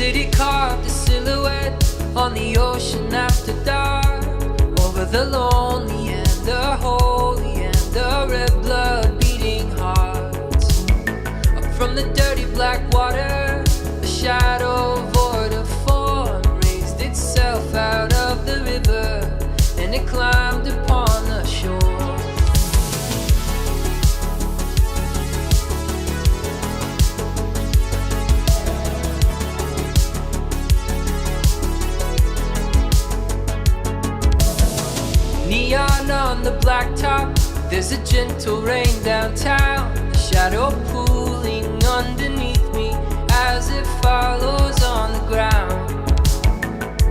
city carved a silhouette on the ocean after dark, over the lonely and the holy and the red blood beating hearts. Up from the dirty black water, a shadow void of form raised itself out of the river, and it climbed upon the shore. Neon on the blacktop, there's a gentle rain downtown, a shadow pooling underneath me as it follows on the ground.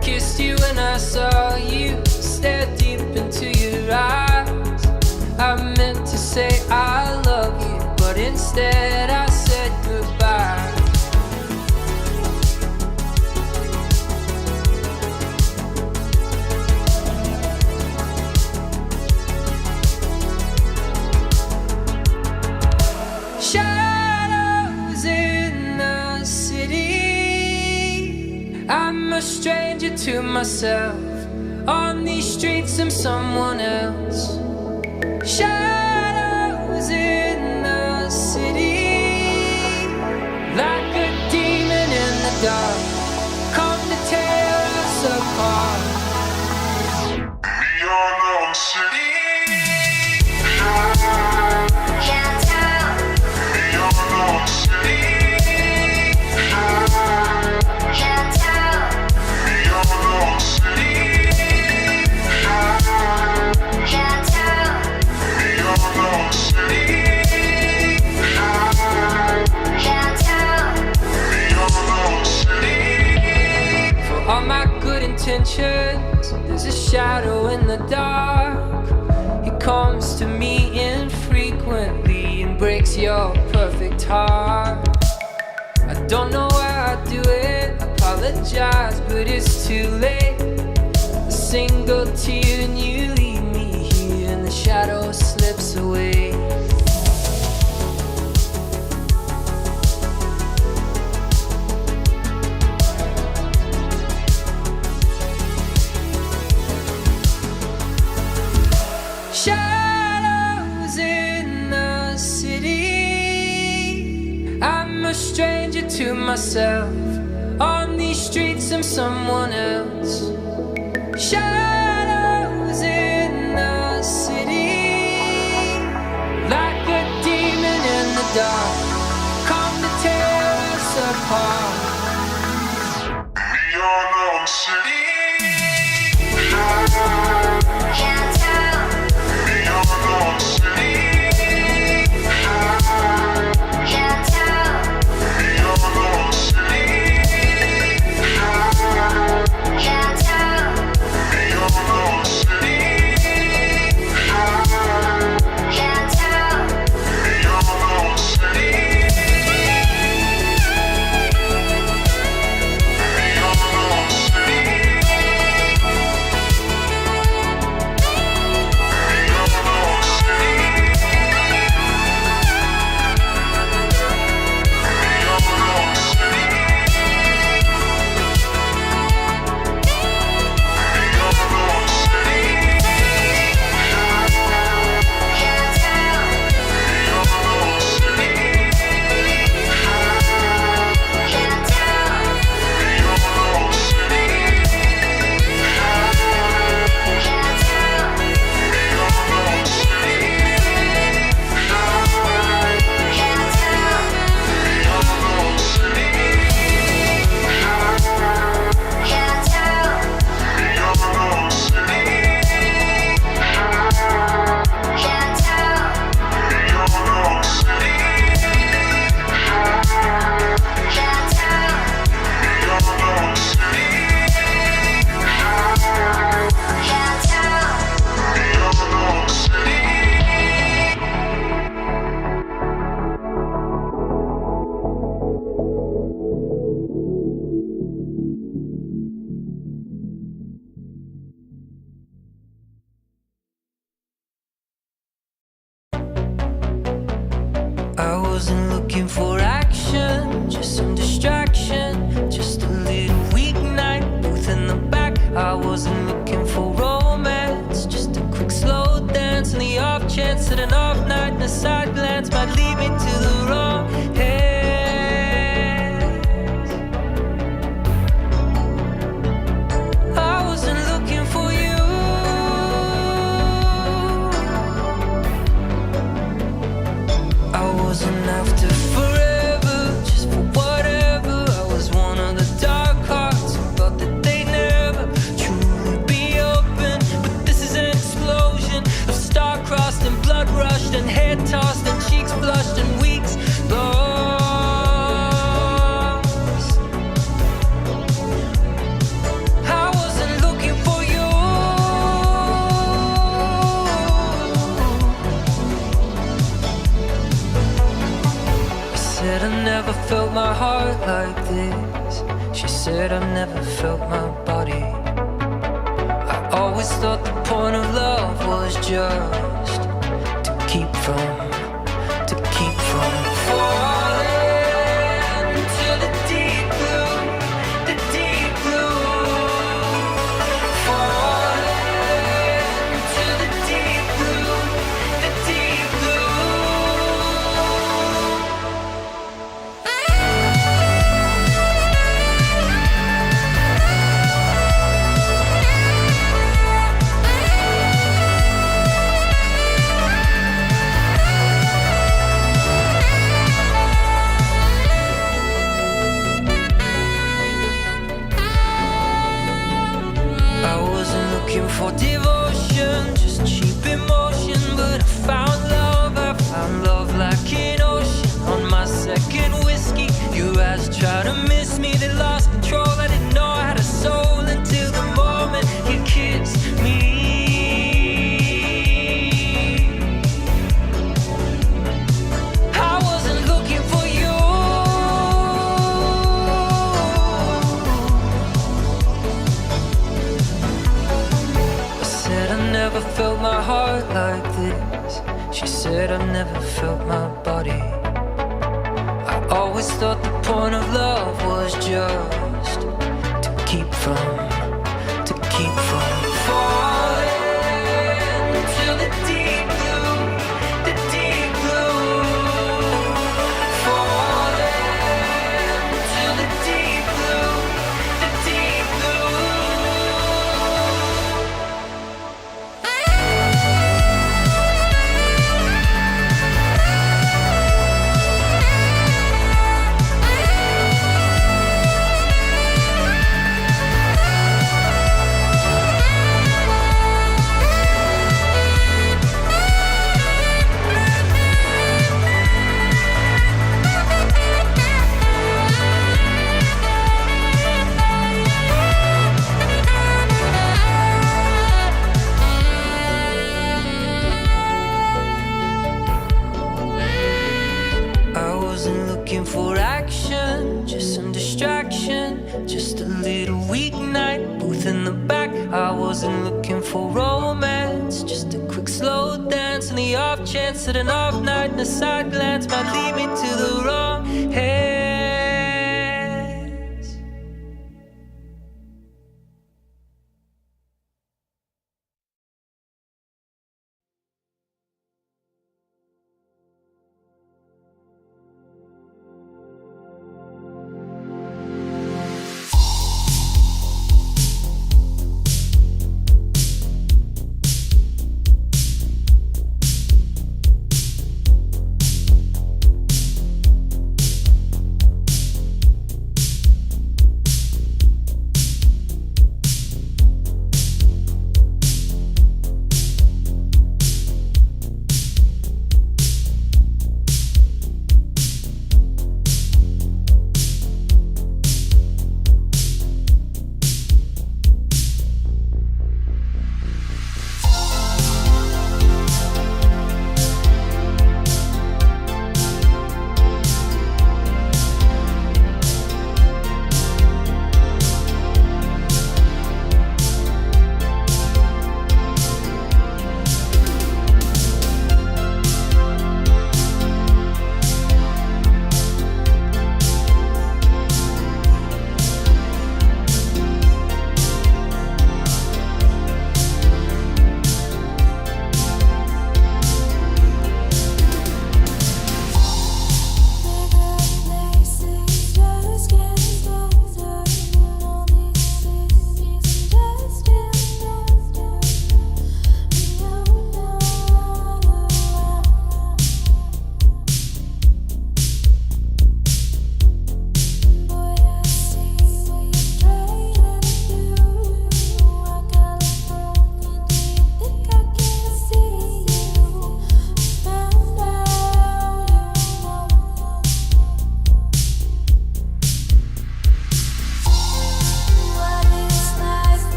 Kissed you when I saw you, stared deep into your eyes. I meant to say I love you, but instead I said goodbye. Shadows in the city, I'm a stranger to myself. On these streets I'm someone else. Shadows in the city, like a demon in the dark, come to tear us apart. Neon city. All my good intentions, there's a shadow in the dark. It comes to me infrequently and breaks your perfect heart. I don't know why I do it, apologize, but it's too late. A single tear and you leave me here, and the shadow slips away. Shadows in the city, I'm a stranger to myself. On these streets I'm someone else. Shadows in the city, like a demon in the dark, come to tear us apart. Neon city. chance that an off night and a side glance might lead me to the wrong hands. I wasn't looking for you. I wasn't after forever, just for whatever. I was one of the dark hearts who thought that they'd never truly be open. But this is an explosion of star-crossed and blood-rushed and head-tossed and cheeks flushed and weeks lost. I wasn't looking for you. I said I never felt my heart like this. She said I've never felt my body. I always thought the point of love was just to keep from falling to the deep blue, the deep blue. Falling to the deep blue, the deep looking for devotion, just cheap emotion. But I found love like an ocean. On my second whiskey, your eyes tried to miss me. They lost control, I didn't know I had a soul until the moment you kissed me. I wasn't looking for you. I said I never felt my heart like this. She said I've never felt my body. I always thought the point of love was just to keep from falling to the deep blue, the deep blue. Falling to the deep blue, the deep for action, just some distraction, just a little weeknight, booth in the back. I wasn't looking for romance, just a quick slow dance, and the off chance that an off night and a side glance might lead me to the wrong hands.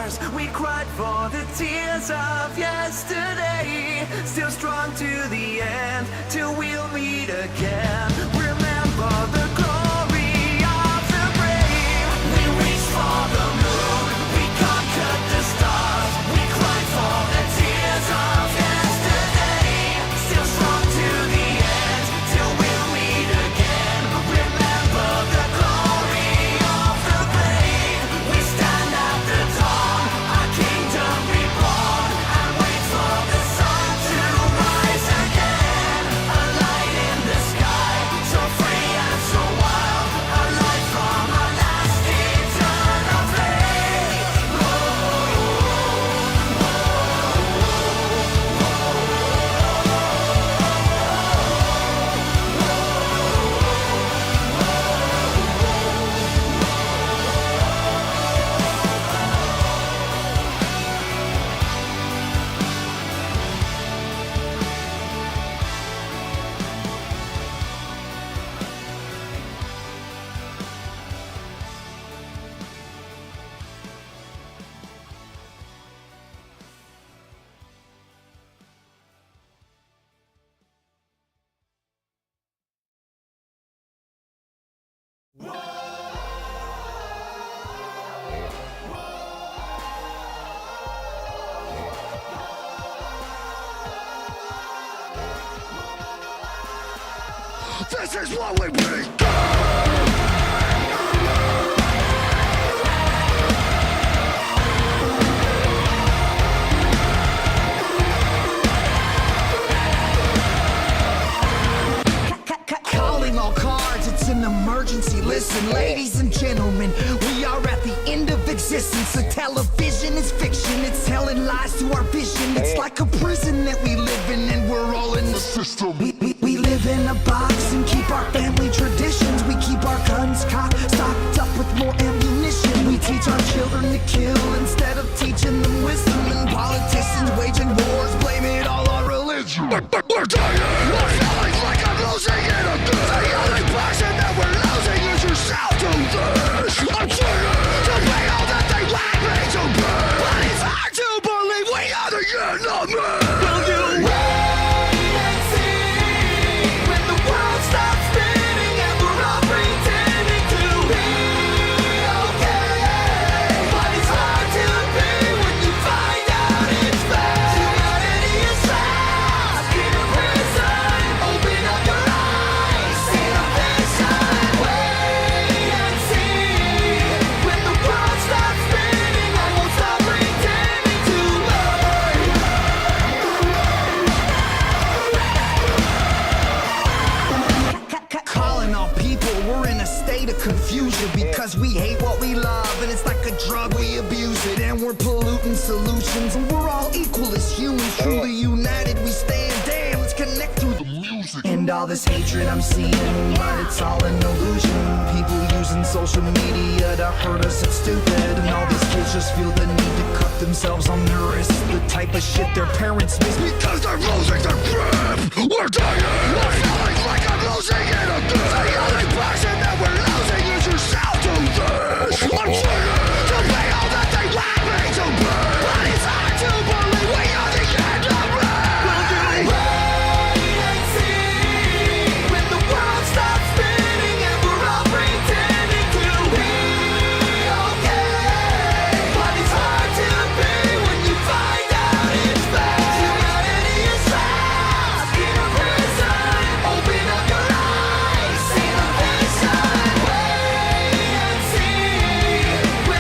stars. We cried for the tears of yesterday. Still strong to the end, till we'll meet again. Remember the glory of the brave. We reached for the moon, we conquered the stars. We cried for the tears of yesterday. Still strong to the end, till we'll meet again. Remember the glory of the brave. We stand at the dawn, our kingdom reborn, and wait for the sun to rise again. A light in the sky, so free and so wild. A light from our last eternal flame. This is what we bring. Calling all cards, it's an emergency. Listen, ladies and gentlemen, we are at the end of existence. The television is fiction, it's telling lies to our vision. It's like a prison that we live in, and we're all in the system. We live in a box and keep our family traditions. We keep our guns cocked, stocked up with more ammunition. We teach our children to kill instead of teaching them wisdom. And politicians waging wars, blame it all on religion. We're dying. We're feeling like I'm losing it again. The only person that we're losing is yourself to this. I'm trying to be all that they want me to be, but it's hard to believe we are the enemy. Will you wait and see when the world stops spinning and we're all pretending to be okay? But it's hard to be when you find out it's fake. Humanity is trapped in a prison. Open up your eyes, see the vision. Wait and see when the world stops spinning. I won't stop pretending to lie. Calling all people, we're in a state of confusion because we hate what we love, and it's like a drug, we abuse it, and we're polluting solutions, and we're all equal as humans, truly united we stand. Damn, let's connect through the music. And all this hatred I'm seeing, but it's all an illusion. People using social media to hurt us, it's stupid, and all these kids just feel the need to cut themselves on their wrists. The type of shit their parents miss Because they're losing their grip. We're dying. We're feeling like I'm losing it again. The only person that we're losing is yourself to this. I'm trying to be all that they want me to be, but it's hard to believe we are the enemy. Will you wait and see when the world stops spinning and we're all pretending to be okay? But it's hard to be when you find out it's fake. Humanity is trapped in a prison. Open up your eyes, see the vision. Wait and see when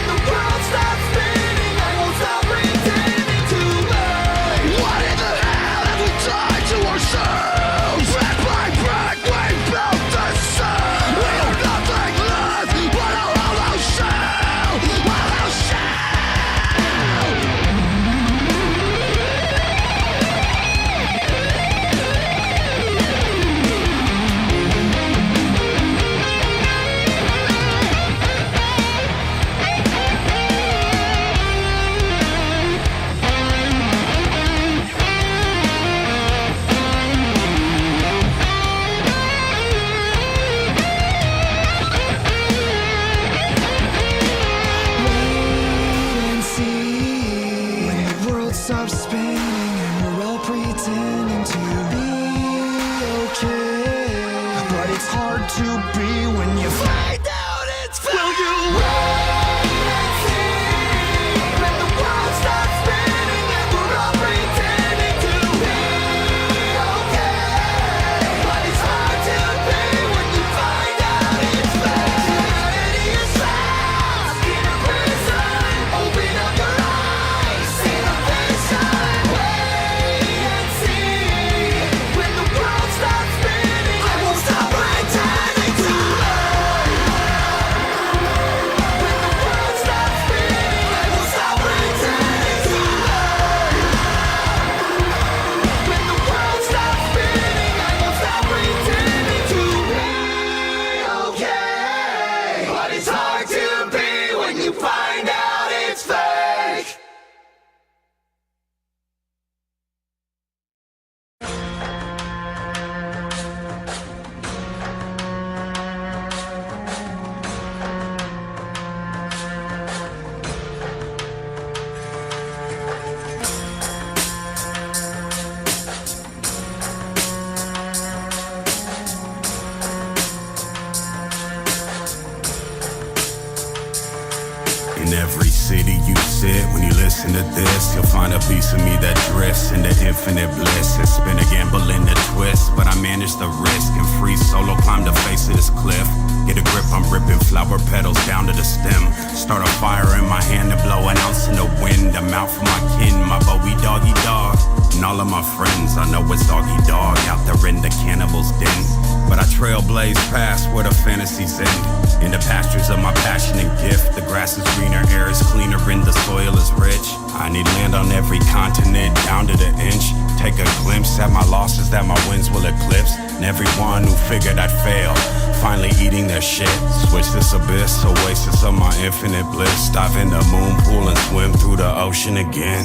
listen to this, you'll find a piece of me that drifts into infinite bliss. It's been a gamble in the twist, but I managed the risk and free solo climb the face of this cliff. Get a grip, I'm ripping flower petals down to the stem. Start a fire in my hand and blow an ounce in the wind. I'm out for my kin, my Bowie doggy dog. And all of my friends, I know it's doggy dog out there in the cannibal's den. But I trailblaze past where the fantasies end. In the pastures of my passion and gift. The grass is greener, air is cleaner, and the soil is rich. I need land on every continent, down to the inch. Take a glimpse at my losses that my wins will eclipse. And everyone who figured I'd fail, finally eating their shit. Switch this abyss, oasis of my infinite bliss. Dive in the moon pool and swim through the ocean again.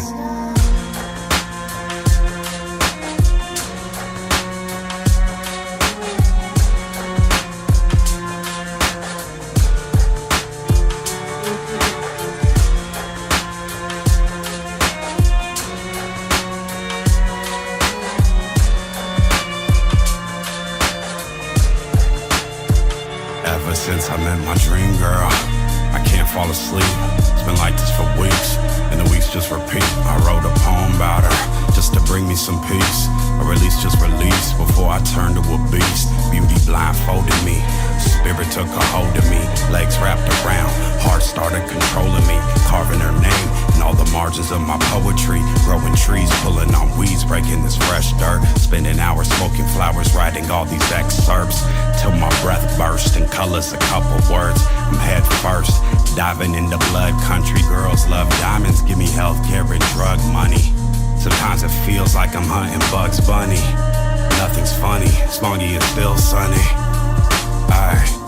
Since I met my dream girl, I can't fall asleep. It's been like this for weeks, and the weeks just repeat. I wrote a poem about her, just to bring me some peace, or at least just release before I turn to a beast. Beauty blindfolded me, spirit took a hold of me. Legs wrapped around, heart started controlling me. Carving her name in all the margins of my poetry. Growing trees, pulling on weeds, breaking this fresh dirt. Spending hours smoking flowers, writing all these excerpts till my breath burst and colors a couple words. I'm head first, diving into blood country. Girls love diamonds, give me healthcare and drug money. Sometimes it feels like I'm hunting Bugs Bunny. Nothing's funny, smoggy and still sunny. I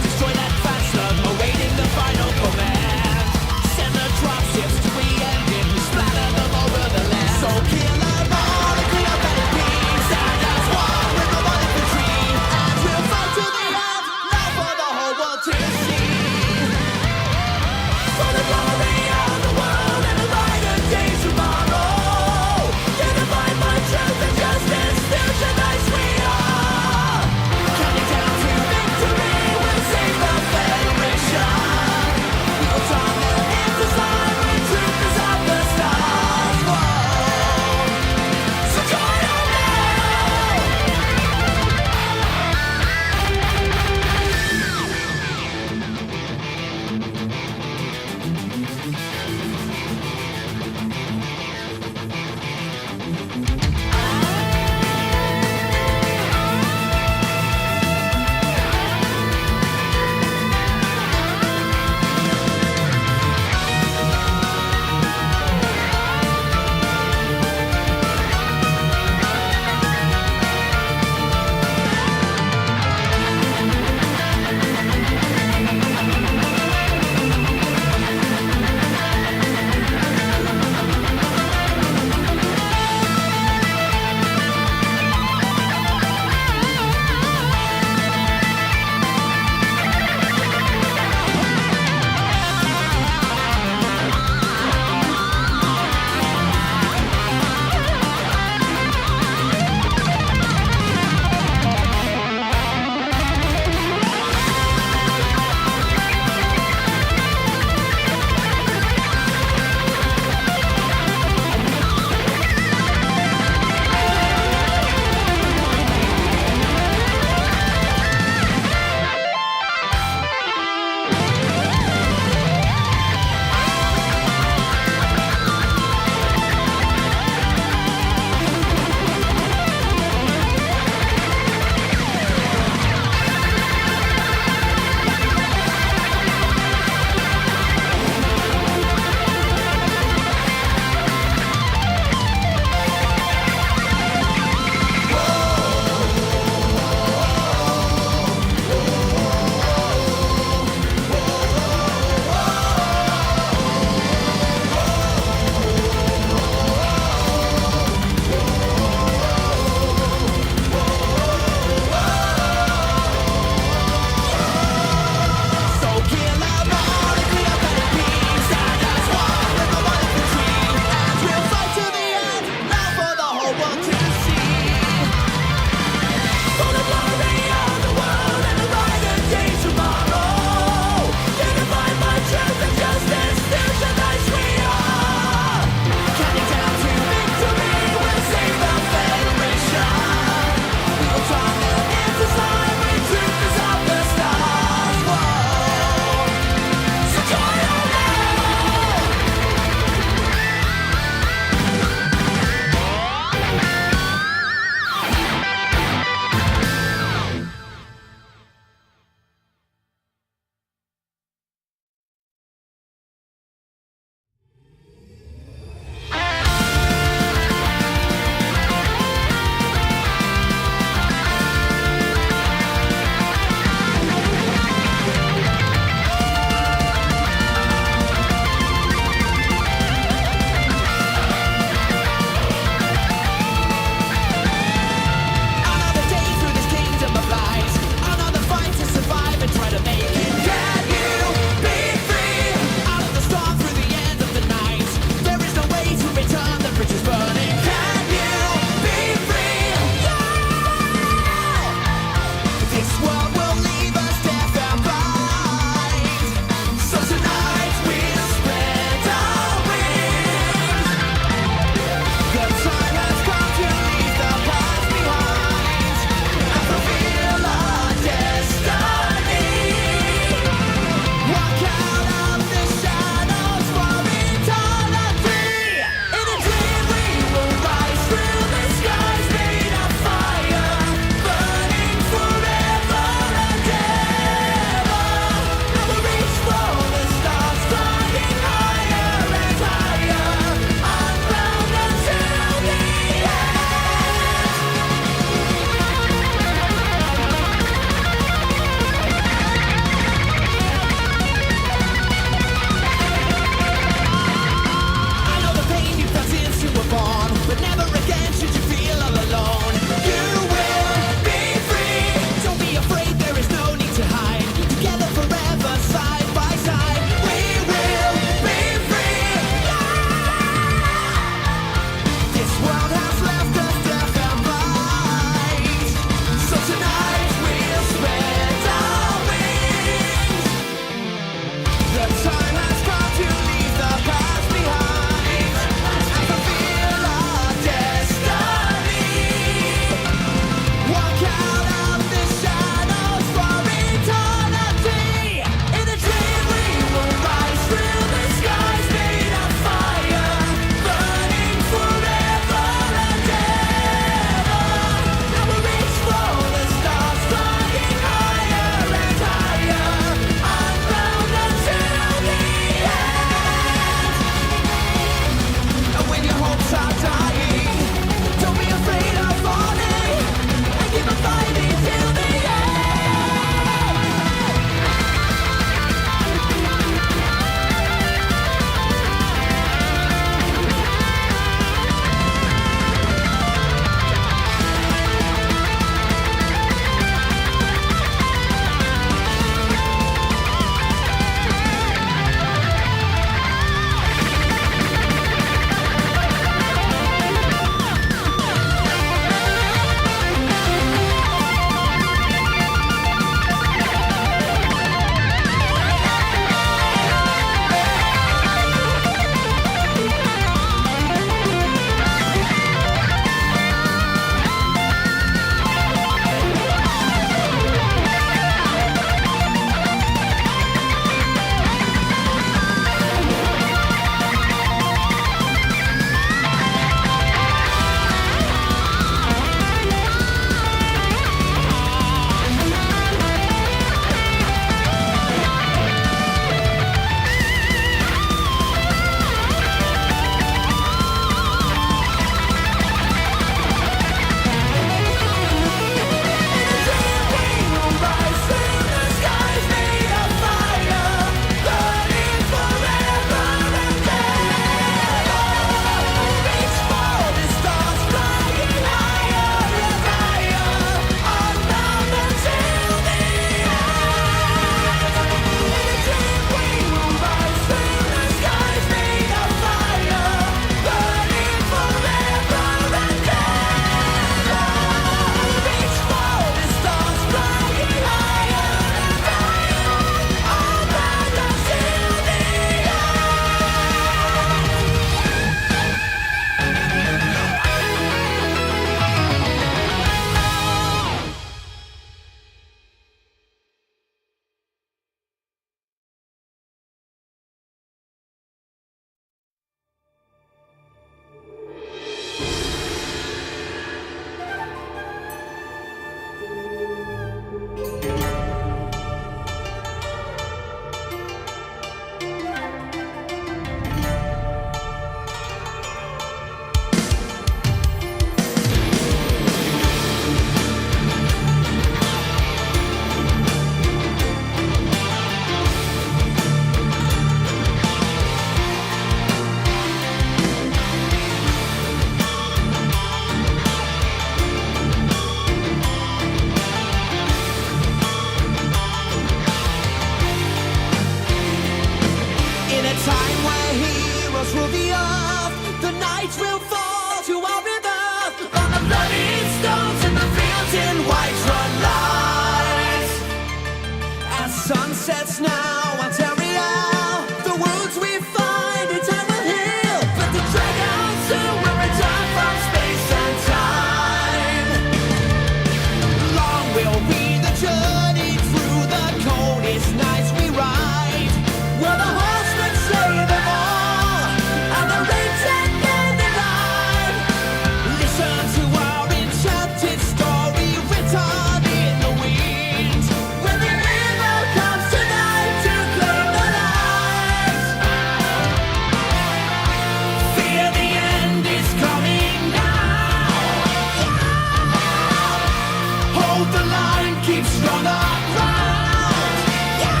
keeps stronger ground. Yeah,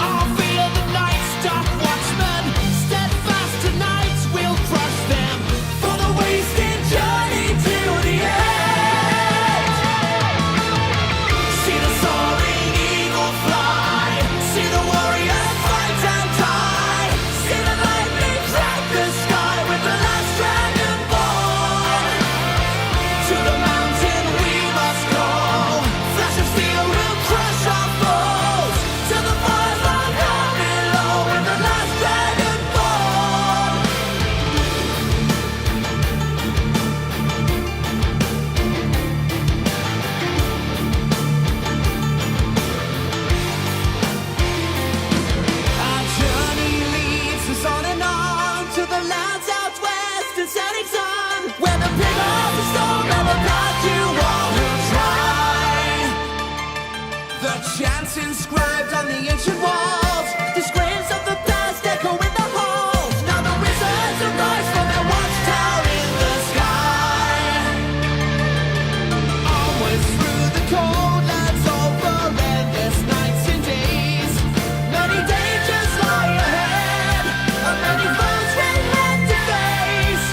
I'll feel the night star watchmen, steadfast tonight we'll crush them for the wasted journey to the end. See the soaring eagle fly, see the warriors fight and die, see the lightning crack the sky with the last dragon born. To the mountain we must go, flash of steel will crush our foes, to the forest down below with the last dragon born. Our journey leads us on and on to the lands out west and setting sun, where the big of the storm never got you all who try. The chants inscribed on the ancient walls, the screams of the past echo in the halls. Now the wizards arise from their watchtower in the sky. Onwards through the cold lands, over endless nights and days. Many dangers lie ahead, and many foes we'll have to face.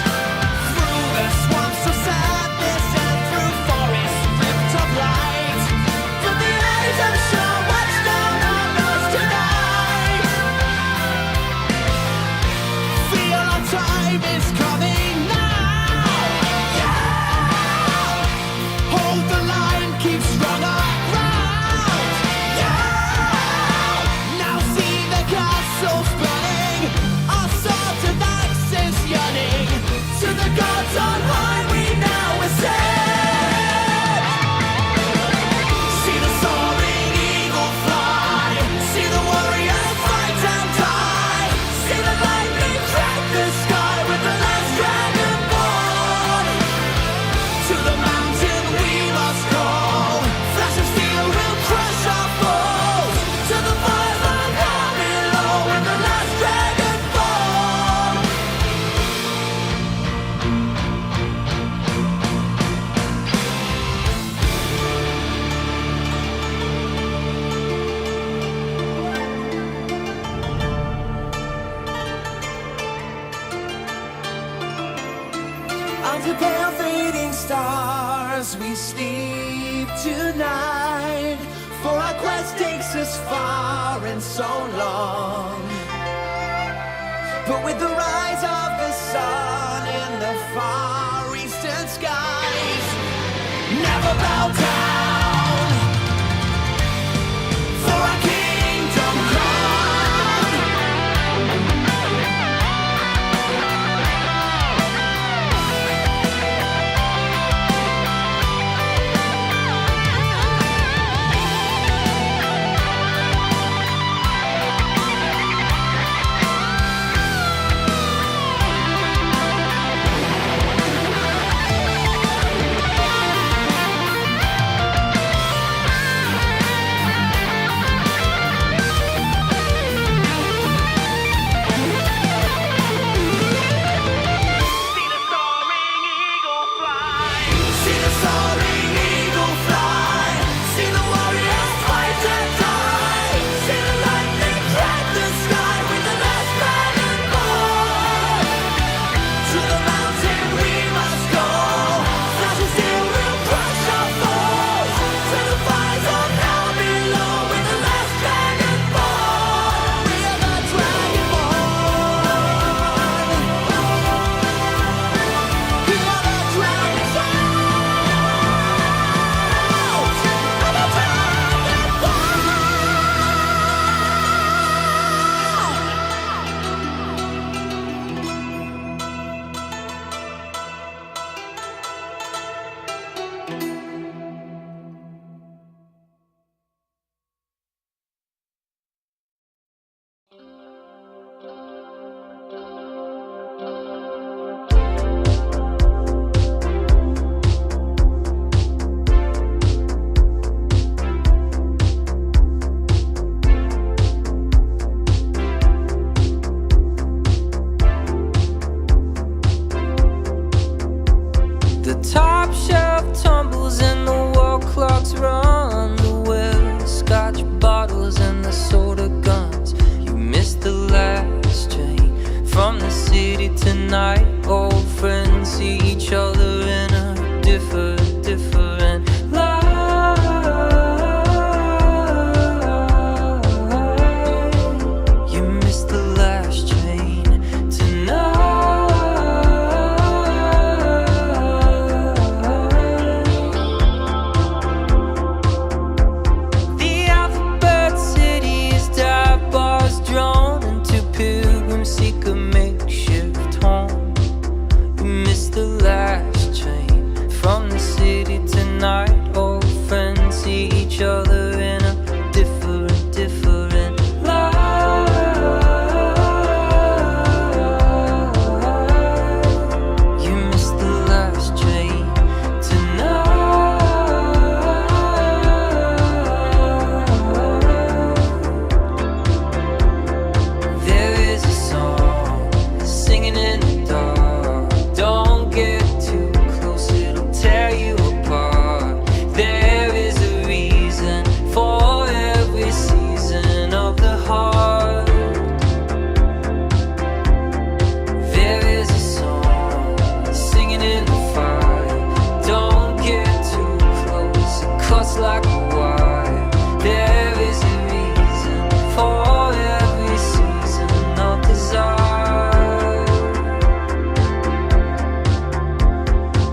Through the swamps of sadness and through forests ripped of light, from the eyes of shore watch down on us tonight. Feel our time is coming now. Yeah, hold the line, keep stronger ground. Yeah, now see the castles burning, our swords and axes yearning. To the gods on high we now ascend. See the soaring eagle fly, see the warriors fight and die, see the lightning crack the sky with the last dragon born. To the mountain we must go, flash of steel will crush our foes, to the forest down below with the last dragon born. Under pale fading stars we sleep tonight, for our quest takes us far and so long. But with the rise of the sun in the far eastern skies, never bow down, for our kingdom come. night. Old friends see each other in a different light. You missed the last train tonight. There is a song singing in the dark. Don't get too close, it'll tear you apart. There is a reason for every season of the heart. There is a song singing in the fire. Don't get too close, it cuts like a wire. There is a reason for every season of desire.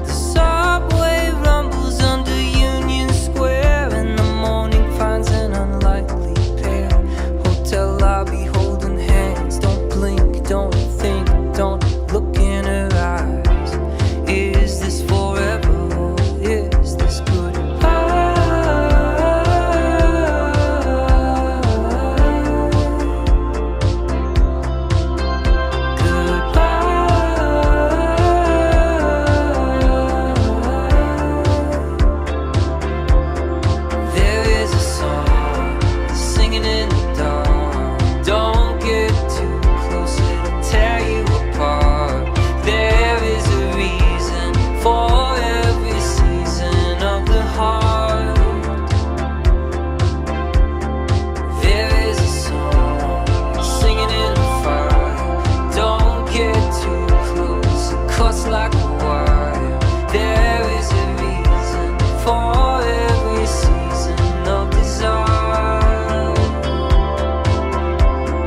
The subway rumbles under Union Square, and the morning finds an unlikely pair. Hotel lobby holding hands. Don't blink, don't think, don't look in her eyes. Is this forever or is this goodbye? There is a song singing in the dark. Don't get too close, it'll tear you apart. There is a reason for every season of the heart. There is a song singing in the fire. Don't get too close, it cuts like a wire. There is a reason for every season of desire.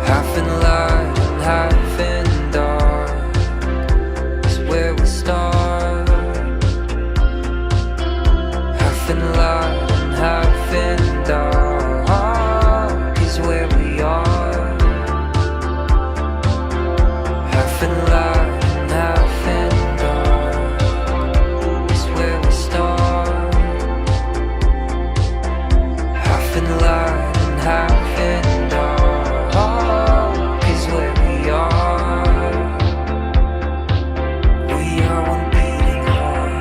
Half in light and half in dark is where we start. Half in light and half in dark is where we are. Half in light and half in dark is where we start. Half in light and half in dark is where we are. We are one beating heart.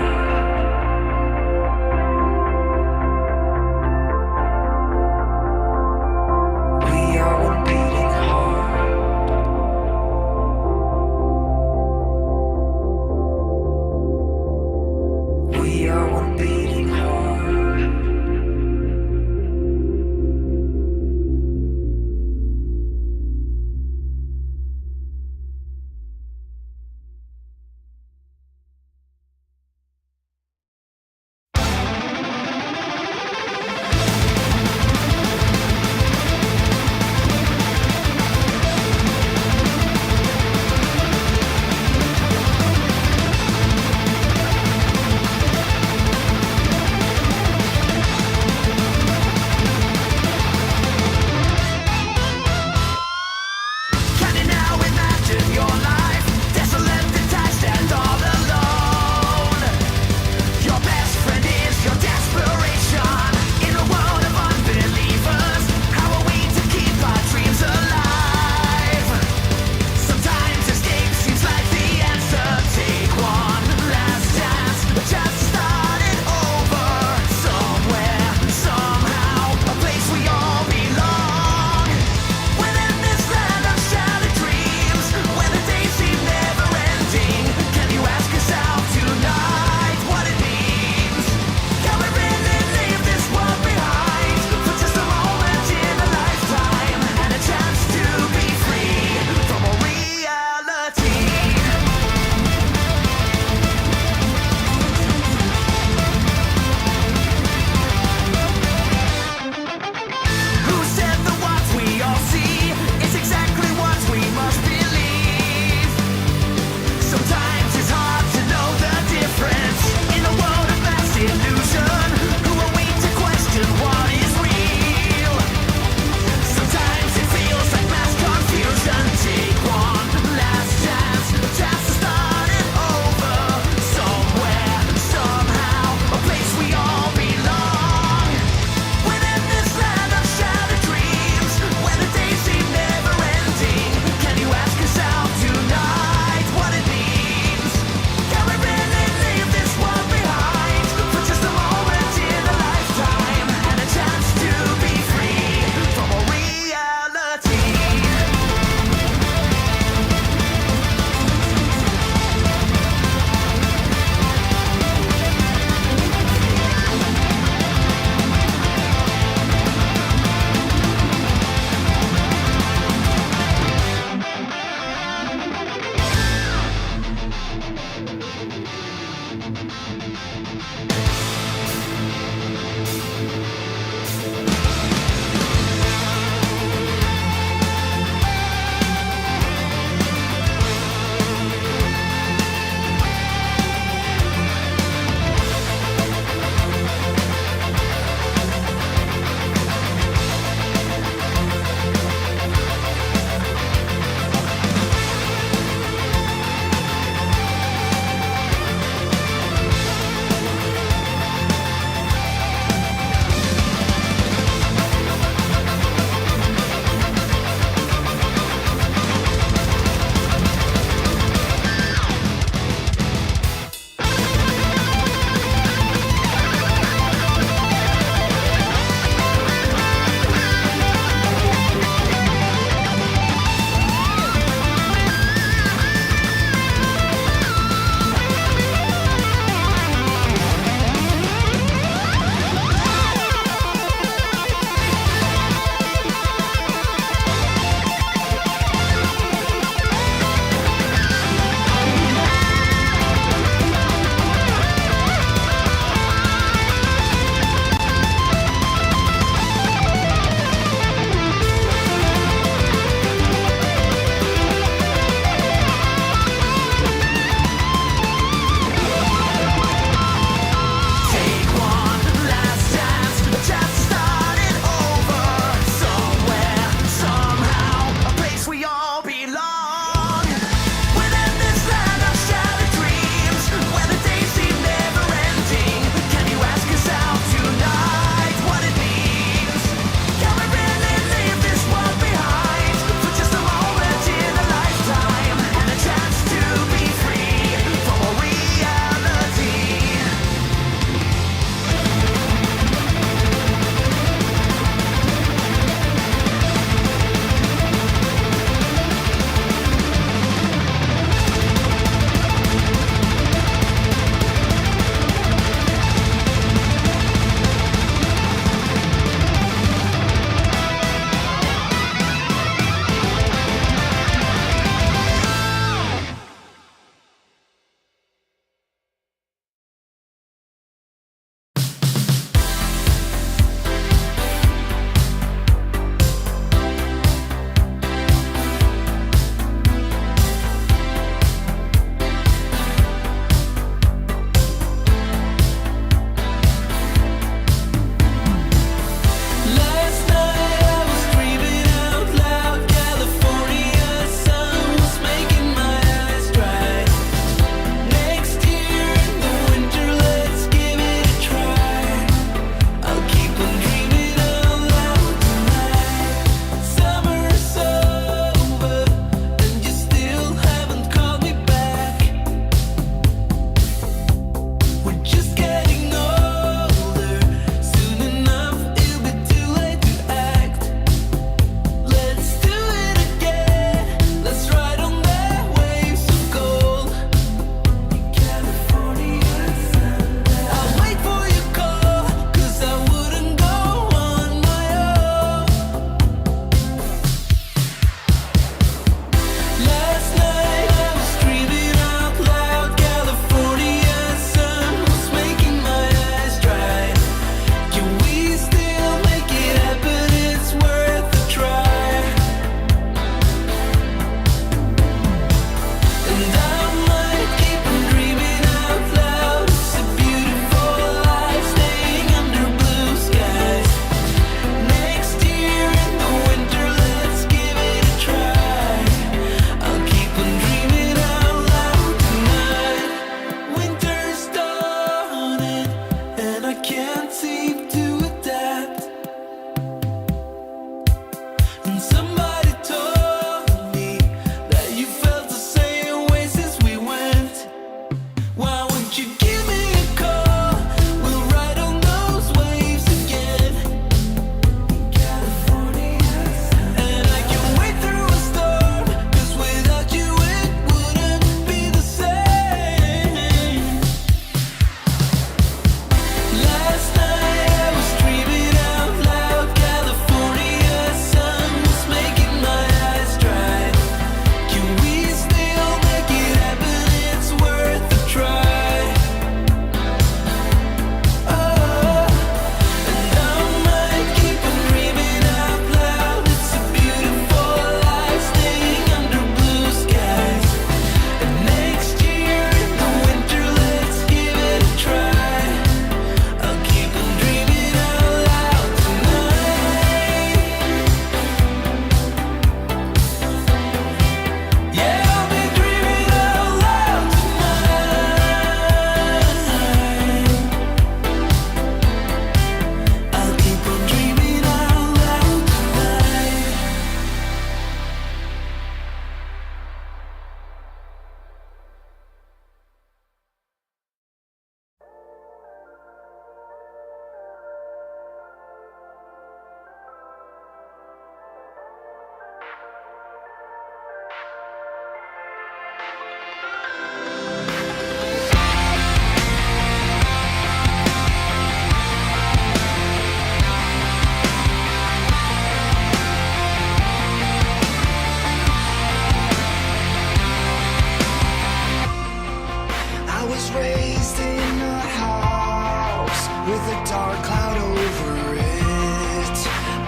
dark cloud over it.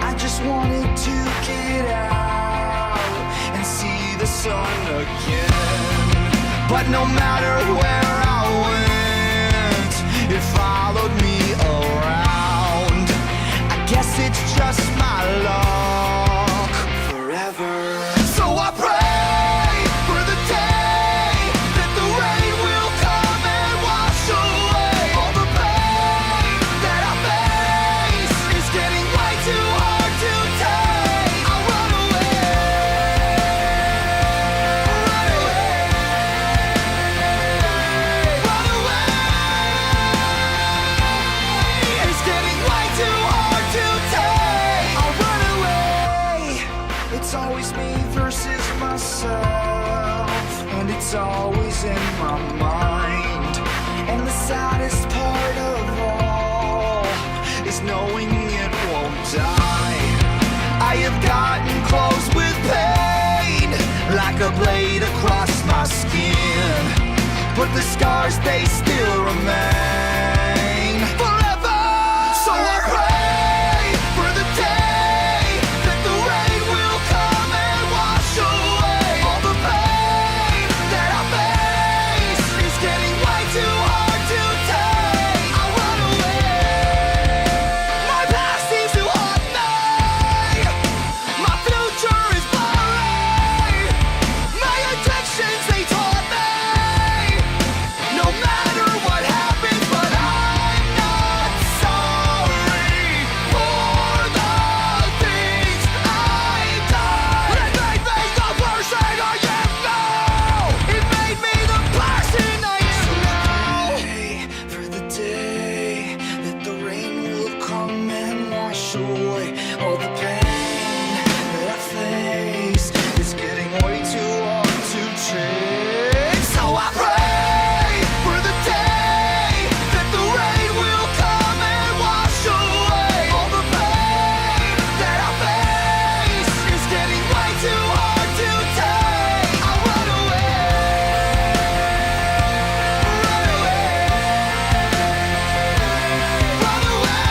I just wanted to get out and see the sun again. But no matter where I went, it followed me around. I guess it's just my luck forever. So I pray for the day that the rain will come and wash away all the pain that I face. It's getting way too hard to take. I'll run away, run away, run away. It's getting way too hard to take. I'll run away. It's always me versus myself, and it's always in my mind. And the saddest part of all is knowing it won't die. I have gotten close with pain, like a blade across my skin, but the scars, they still remain forever. So I pray for the day that the rain will come and wash away all the pain that I face. It's getting way too hard to take. I'll run away. My past seems to haunt me. My future is blurry. My addictions, they taught me. No matter what happens, but I'm not sorry for the things I've done. It made me the person I am now. It made me the person I am now. For the day that the rain will come and wash away all the pain that I face. It's getting way too hard to change. So I pray for the day that the rain will come and wash away all the pain that I face. It's getting way too hard to take. I'll run away, run away, run away.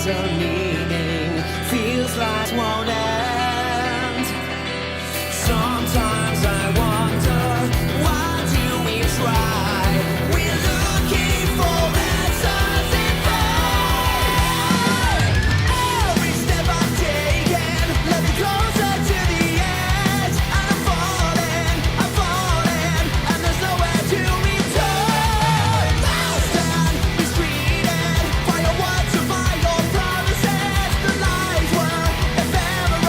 has a meaning, feels like won't end. Sometimes I wonder, why do we try? We're looking for answers in vain. Every step I'm taking led me closer to the edge, and I'm falling, and there's nowhere to return. Lost and mistreated by your words and by your promises. The lies were ephemeral.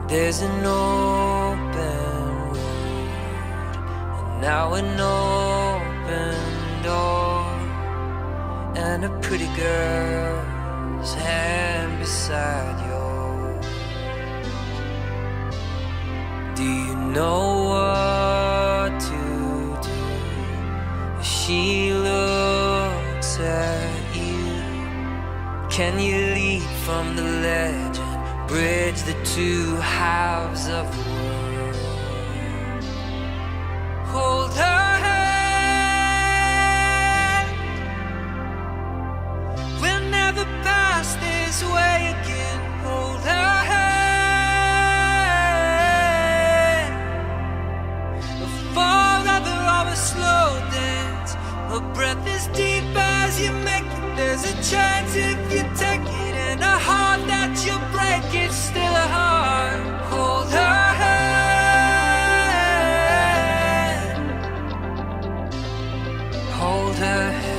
There's an open road, and now an open door, and a pretty girl's hand beside yours. Do you know what to do as she looks at you? Can you lead from the legend, bridge the two halves of the world? Hold her hand. We'll never pass this way again. Hold her hand. Forever of a slow dance. Her breath is deep as you make it. There's a chance if you take it, and a heart that you break, it's still a heart. Hold her hand. Hold her hand.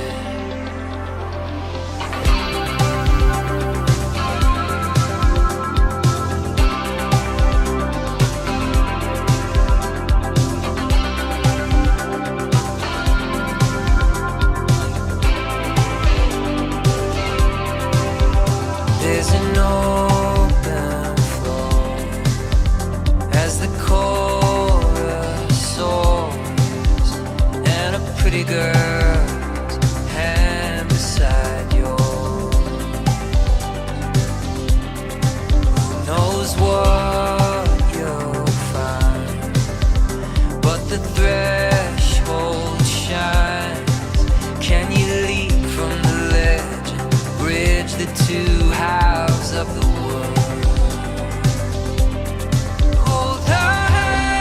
There's an open floor as the chorus soars, and a pretty girl's hand beside yours. Who knows what you'll find, but the threshold shines. Can you leap from the legend, bridge the two halves of the world? Hold her hand.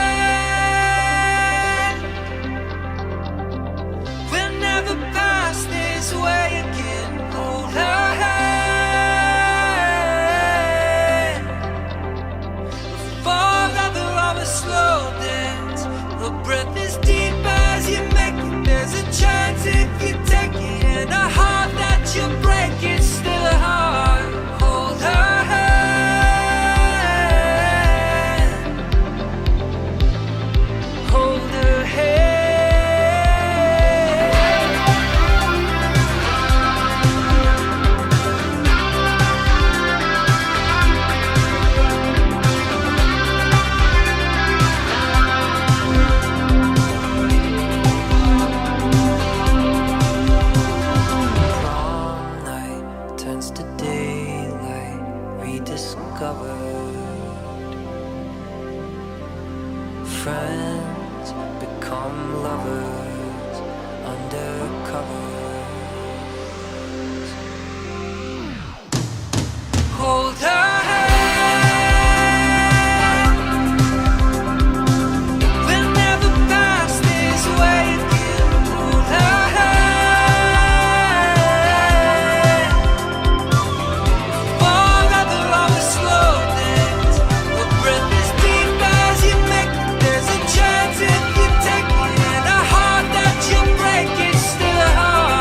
We'll never pass this way again. Hold her hand. Forever of a slow dance. Her breath is deep as you make it. There's a chance if you take it, and a heart that you break, it's still a heart. Hold her hand. Hold her hand. Prom night turns to daylight, rediscovered. Friends become lovers under covers. Hold her hand. We'll never pass this way again. Hold her hand. Forever of a slow dance. Her breath is deep as you make it. There's a chance if you take it, and a heart that you break, it's still a heart.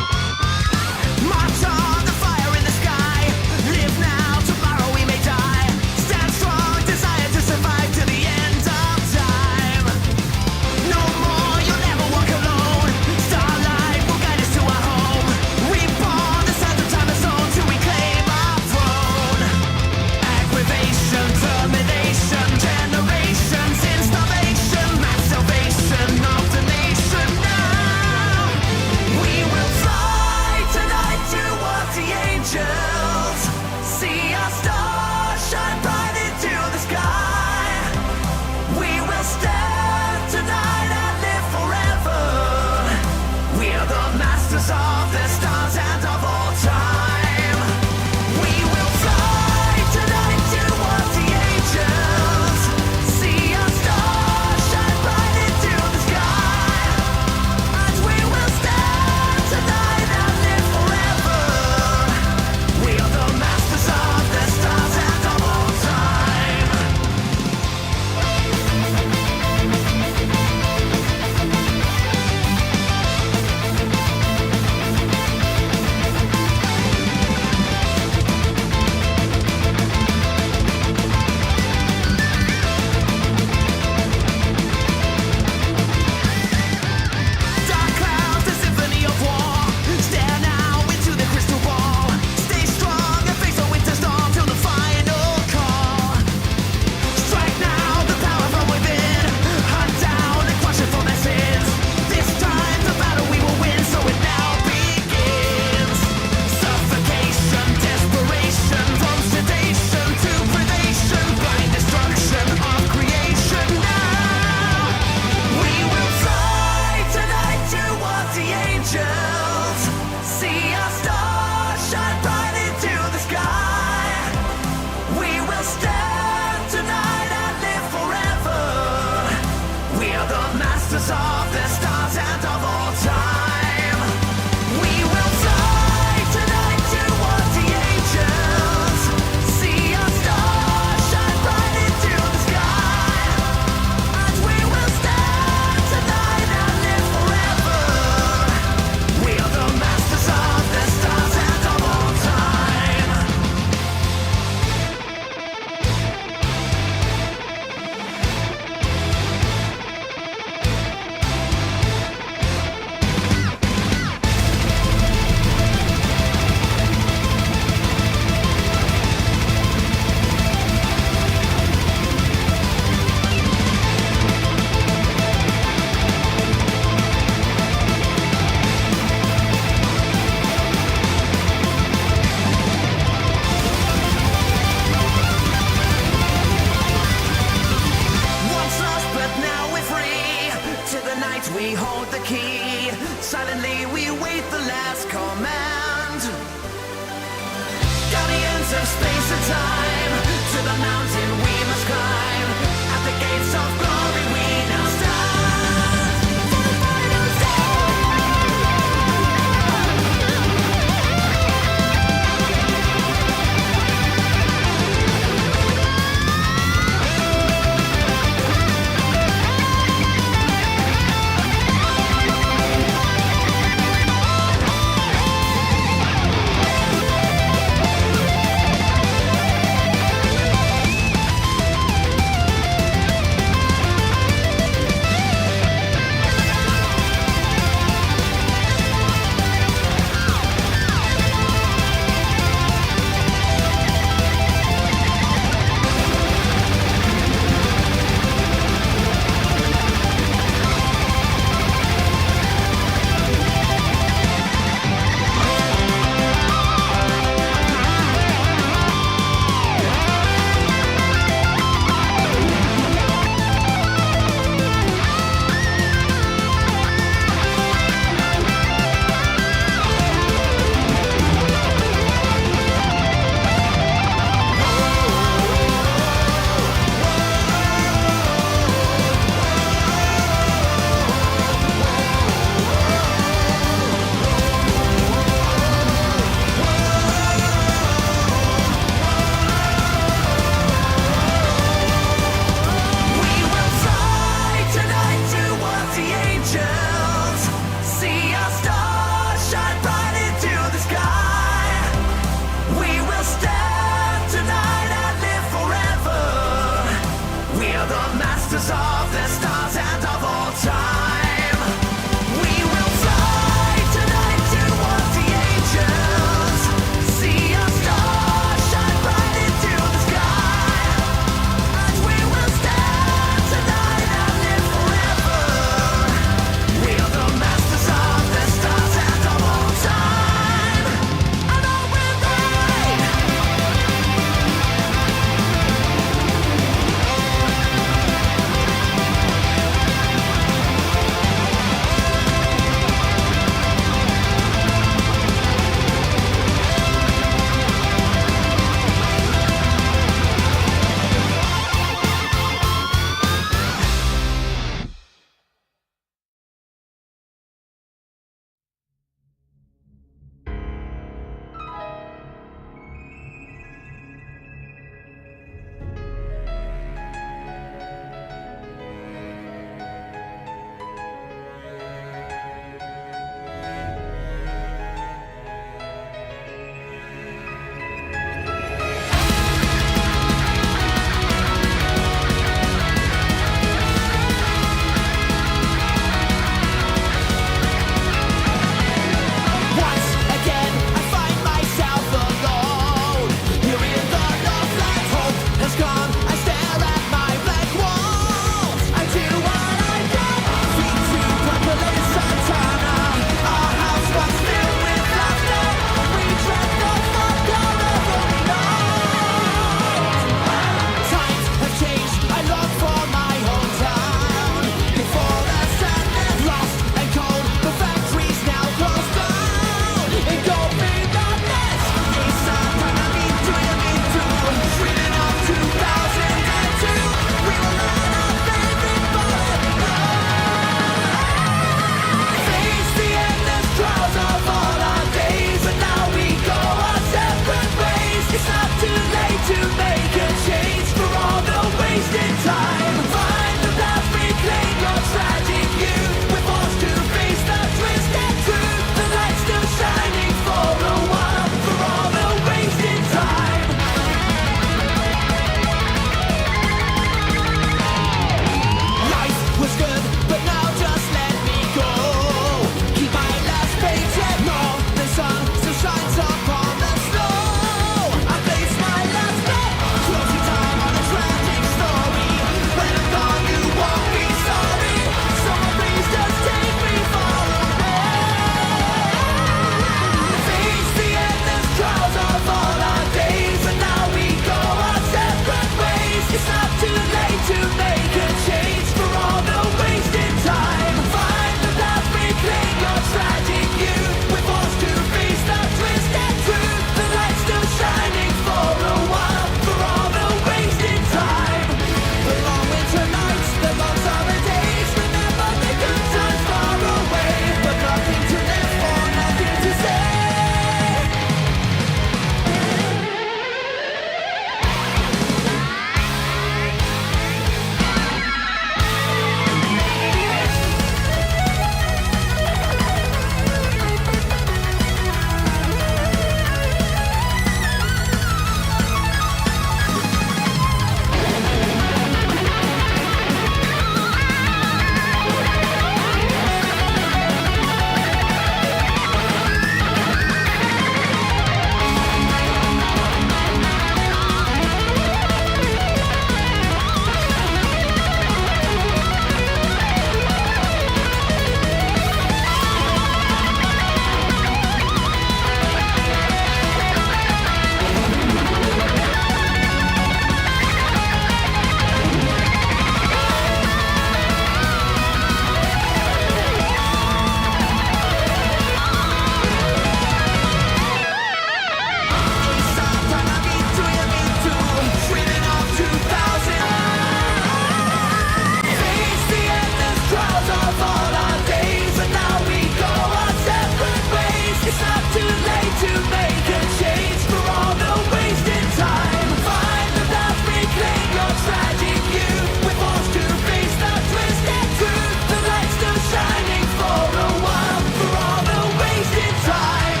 make a change for all the wasted time. Find the path, reclaim your tragic youth. We're forced to face the twisted truth. The light's still shining for a while, for all the wasted time.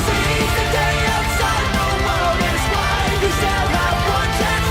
Seize the day outside, the world is wide. You still have one chance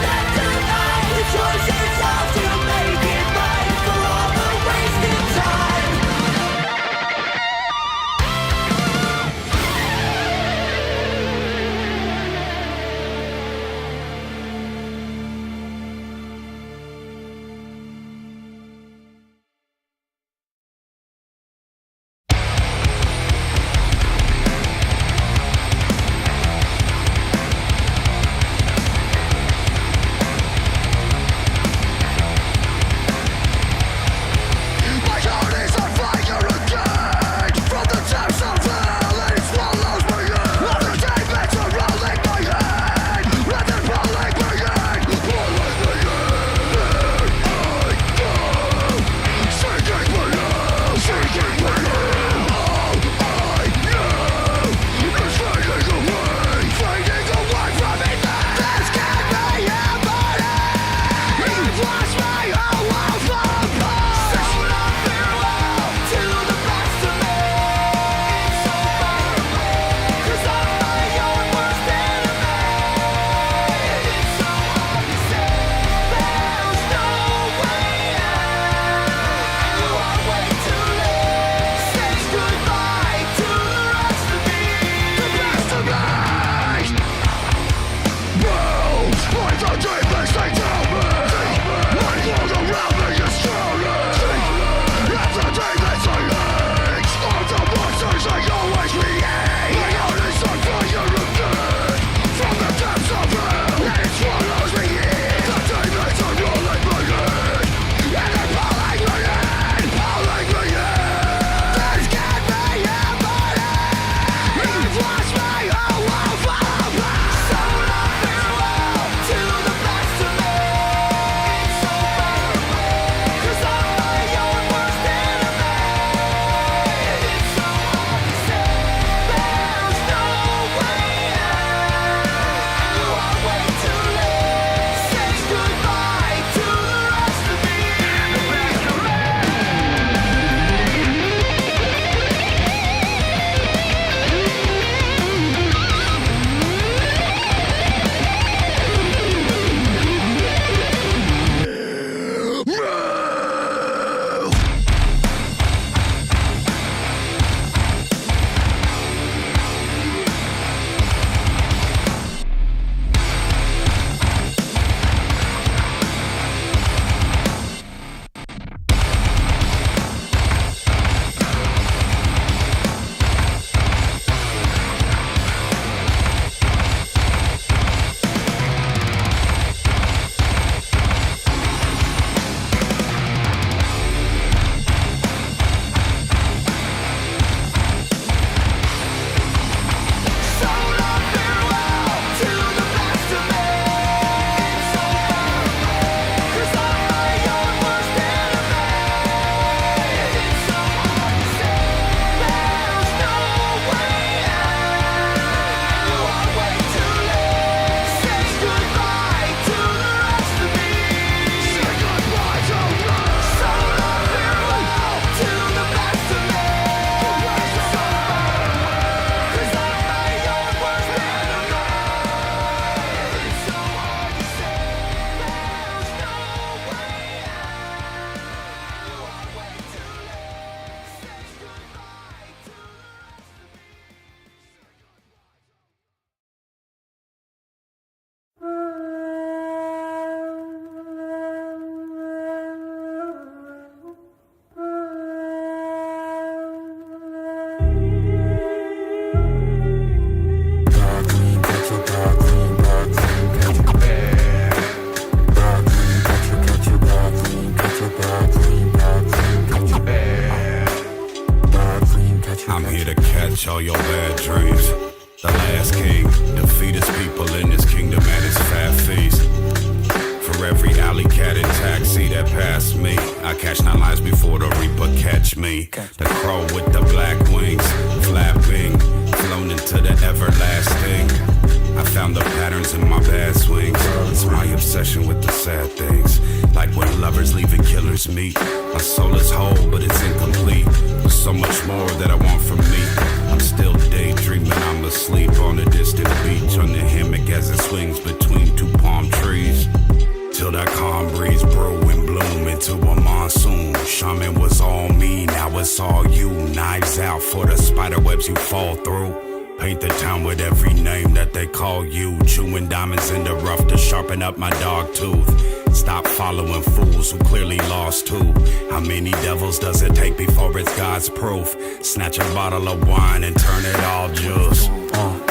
past me. I catch 9 lives before the reaper catch me. The crow with the black wings, flapping, flown into the everlasting. I found the patterns in my bad swings. It's my obsession with the sad things. Like when lovers leaving killers meet. My soul is whole, but it's incomplete. There's so much more that I want from me. I'm still daydreaming, I'm asleep on a distant beach. On the hammock as it swings between 2 palm trees. Till that calm breeze brew and bloom into a monsoon. Shaman was all me, now it's all you. Knives out for the spider webs you fall through. Paint the town with every name that they call you. Chewing diamonds in the rough to sharpen up my dog tooth. Stop following fools who clearly lost too. How many devils does it take before it's God's proof? Snatch a bottle of wine and turn it all juice. Bad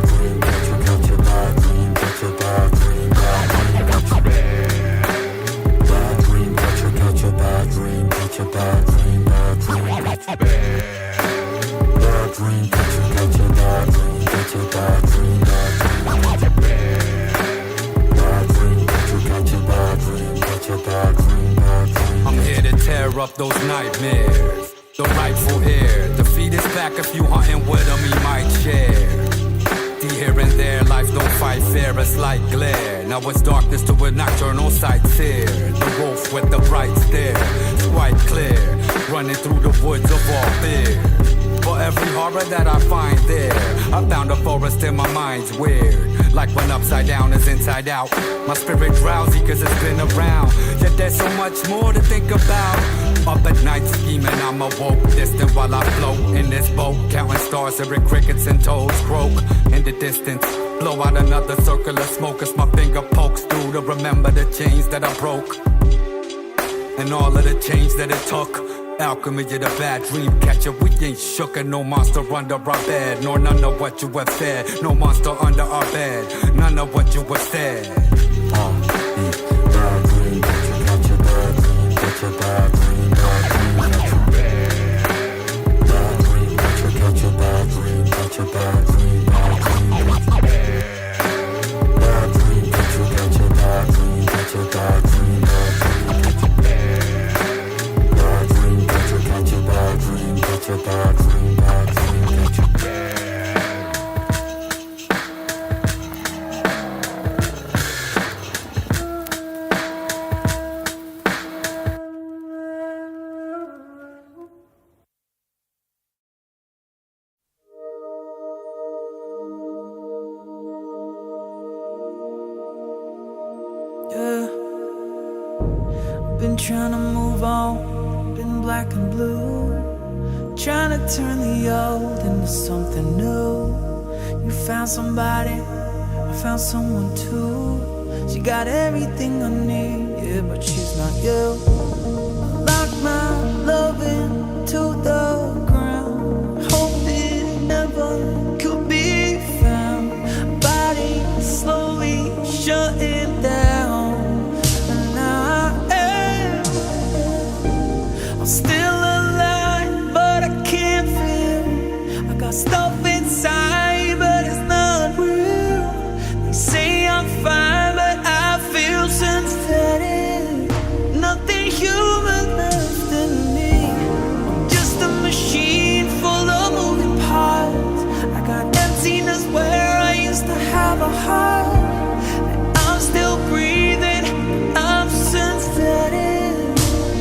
dream, catch you, catch your bad dream, catch your bad dream, bad dream, catch your bad dream, catch your bad dream, catch your bad dream, bad dream, catch your bad dream, catch your bad dream, catch your bad dream, bad dream, catch your bad dream, catch your bad dream, catch your bad dream, bad dream. I'm here to tear up those nightmares. The rightful heir, the feed is back if you hunting with him, he might share. Here and there, life don't fight fair, it's like glare. Now it's darkness to a nocturnal sight here. The wolf with the bright stare, it's quite clear. Running through the woods of all fear. For every horror that I find there, I found a forest in my mind's weird. Like when upside down is inside out. My spirit drowsy cause it's been around. Yet there's so much more to think about. Up at night scheming, I'm awoke, distant while I float in this boat. Counting stars, hearing crickets and toads croak in the distance. Blow out another circle of smoke as my finger pokes through to remember the chains that I broke. And all of the change that it took. Alchemy of the bad dream catcher, we ain't shook and no monster under our bed. Nor none of what you have said, no monster under our bed. None of what you have said. Bad dream, catch your bad dream, catch your bad dream, bad dream, catch your bad dream, catch your bad dream, catch your bad dream, bad dream, bad dream, catch your bad dream, catch your bad dream, bad dream, catch your bad dream, catch your bad dream, catch your bad dream, bad dream, catch your Been trying to move on, been black and blue, trying to turn the old into something new. You found somebody, I found someone too. She got everything I need, yeah, but she's not you. I locked my love into the ground, hope it never could be found. Body slowly shutting down. Still alive, but I can't feel. I got stuff inside, but it's not real. They say I'm fine, but I feel synthetic. Nothing human left in me. I'm just a machine full of moving parts. I got emptiness where I used to have a heart. And I'm still breathing, I'm synthetic.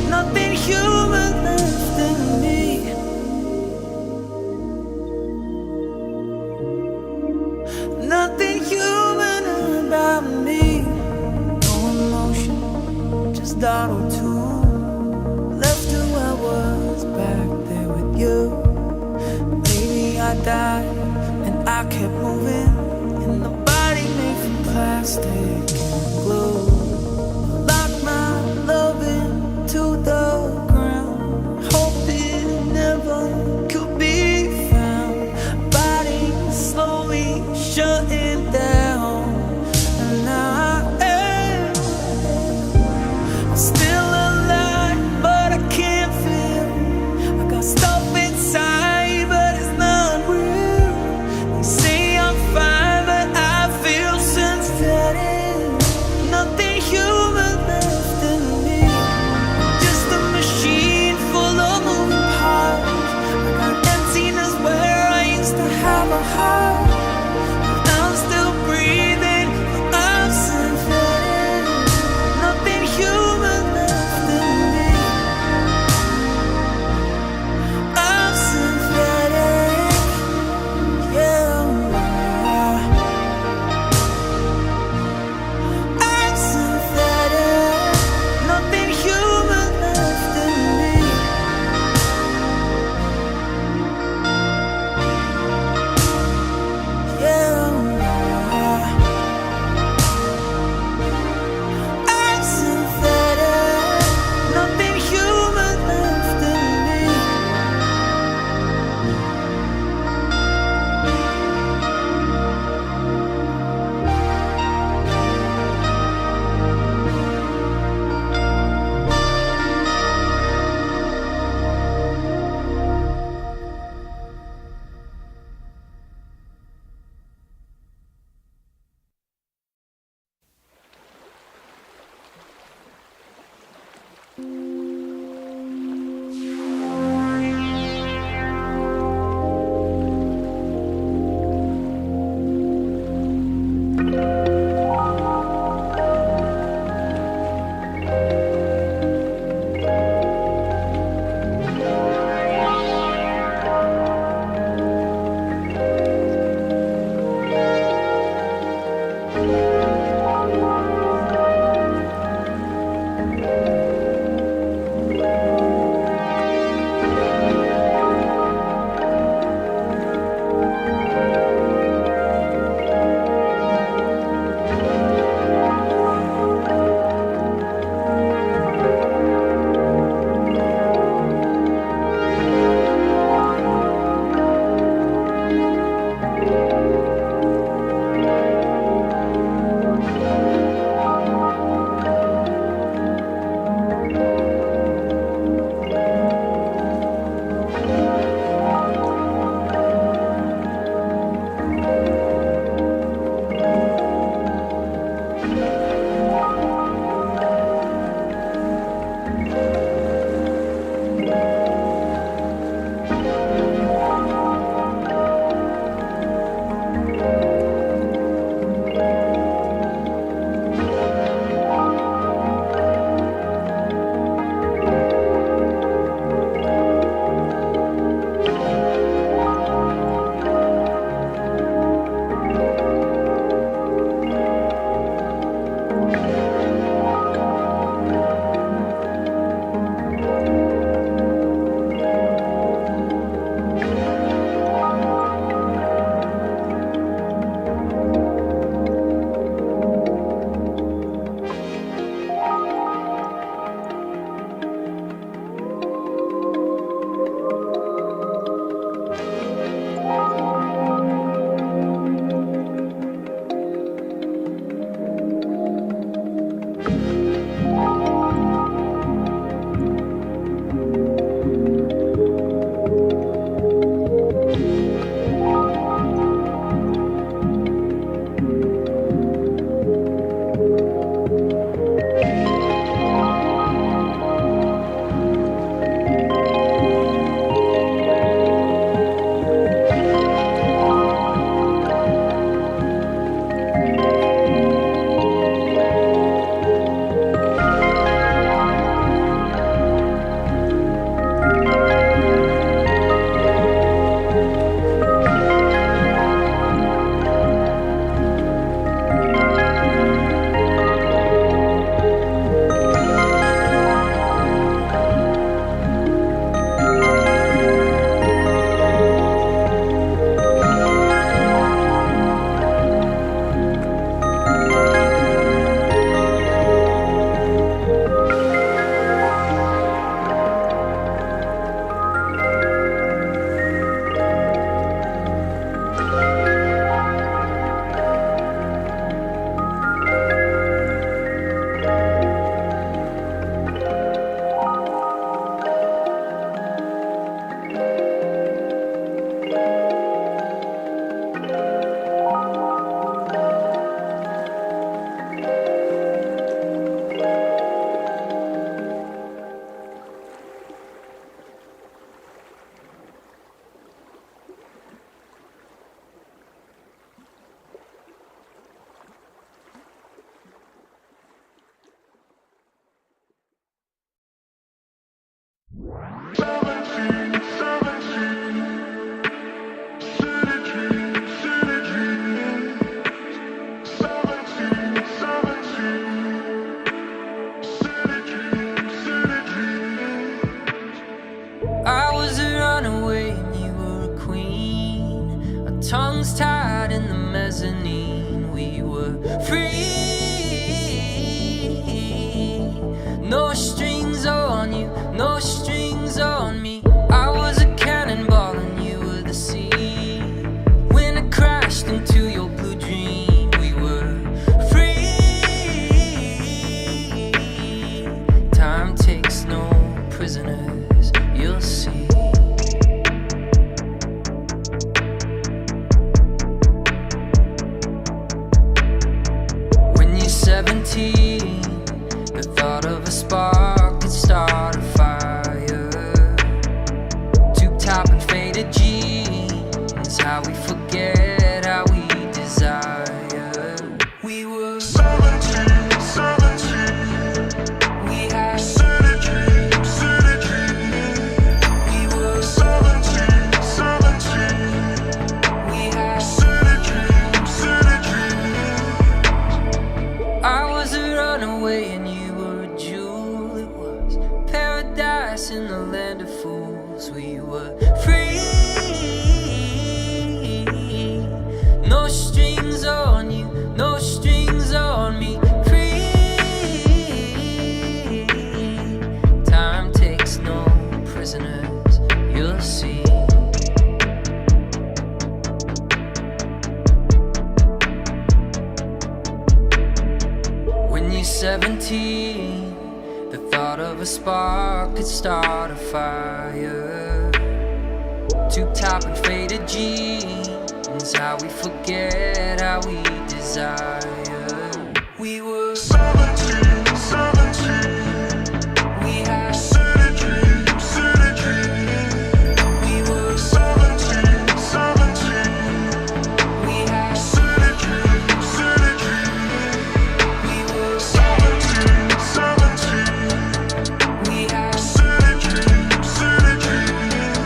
Nothing human left in me. Nothing human about me. No emotion, just auto-tune. Left who I was back there with you. Maybe I died and I kept moving in the body made from plastic and glue. Lock my love into the ground, hope it never could be found. Body slowly shutting down, and now I'm still alive, but I can't feel. I got stuff inside, but it's not real. They say I'm fine, but I feel synthetic. were 17, 17. We had city dreams, city dreams. We were 17, 17. We had city dreams, city dreams. I was a runaway and you were a jewel. It was paradise in the land of fools. We were free. No strings on you, no strings on me. Free. Time takes no prisoners, you'll see. When you're 17, the thought of a spark could start a fire. Tube top and faded jeans, how we forget, how we desire. We were 17, 17. We had city dreams, city dreams. We were 17, 17. We had city dreams, city dreams. We were 17, 17. We had city dreams, city dreams.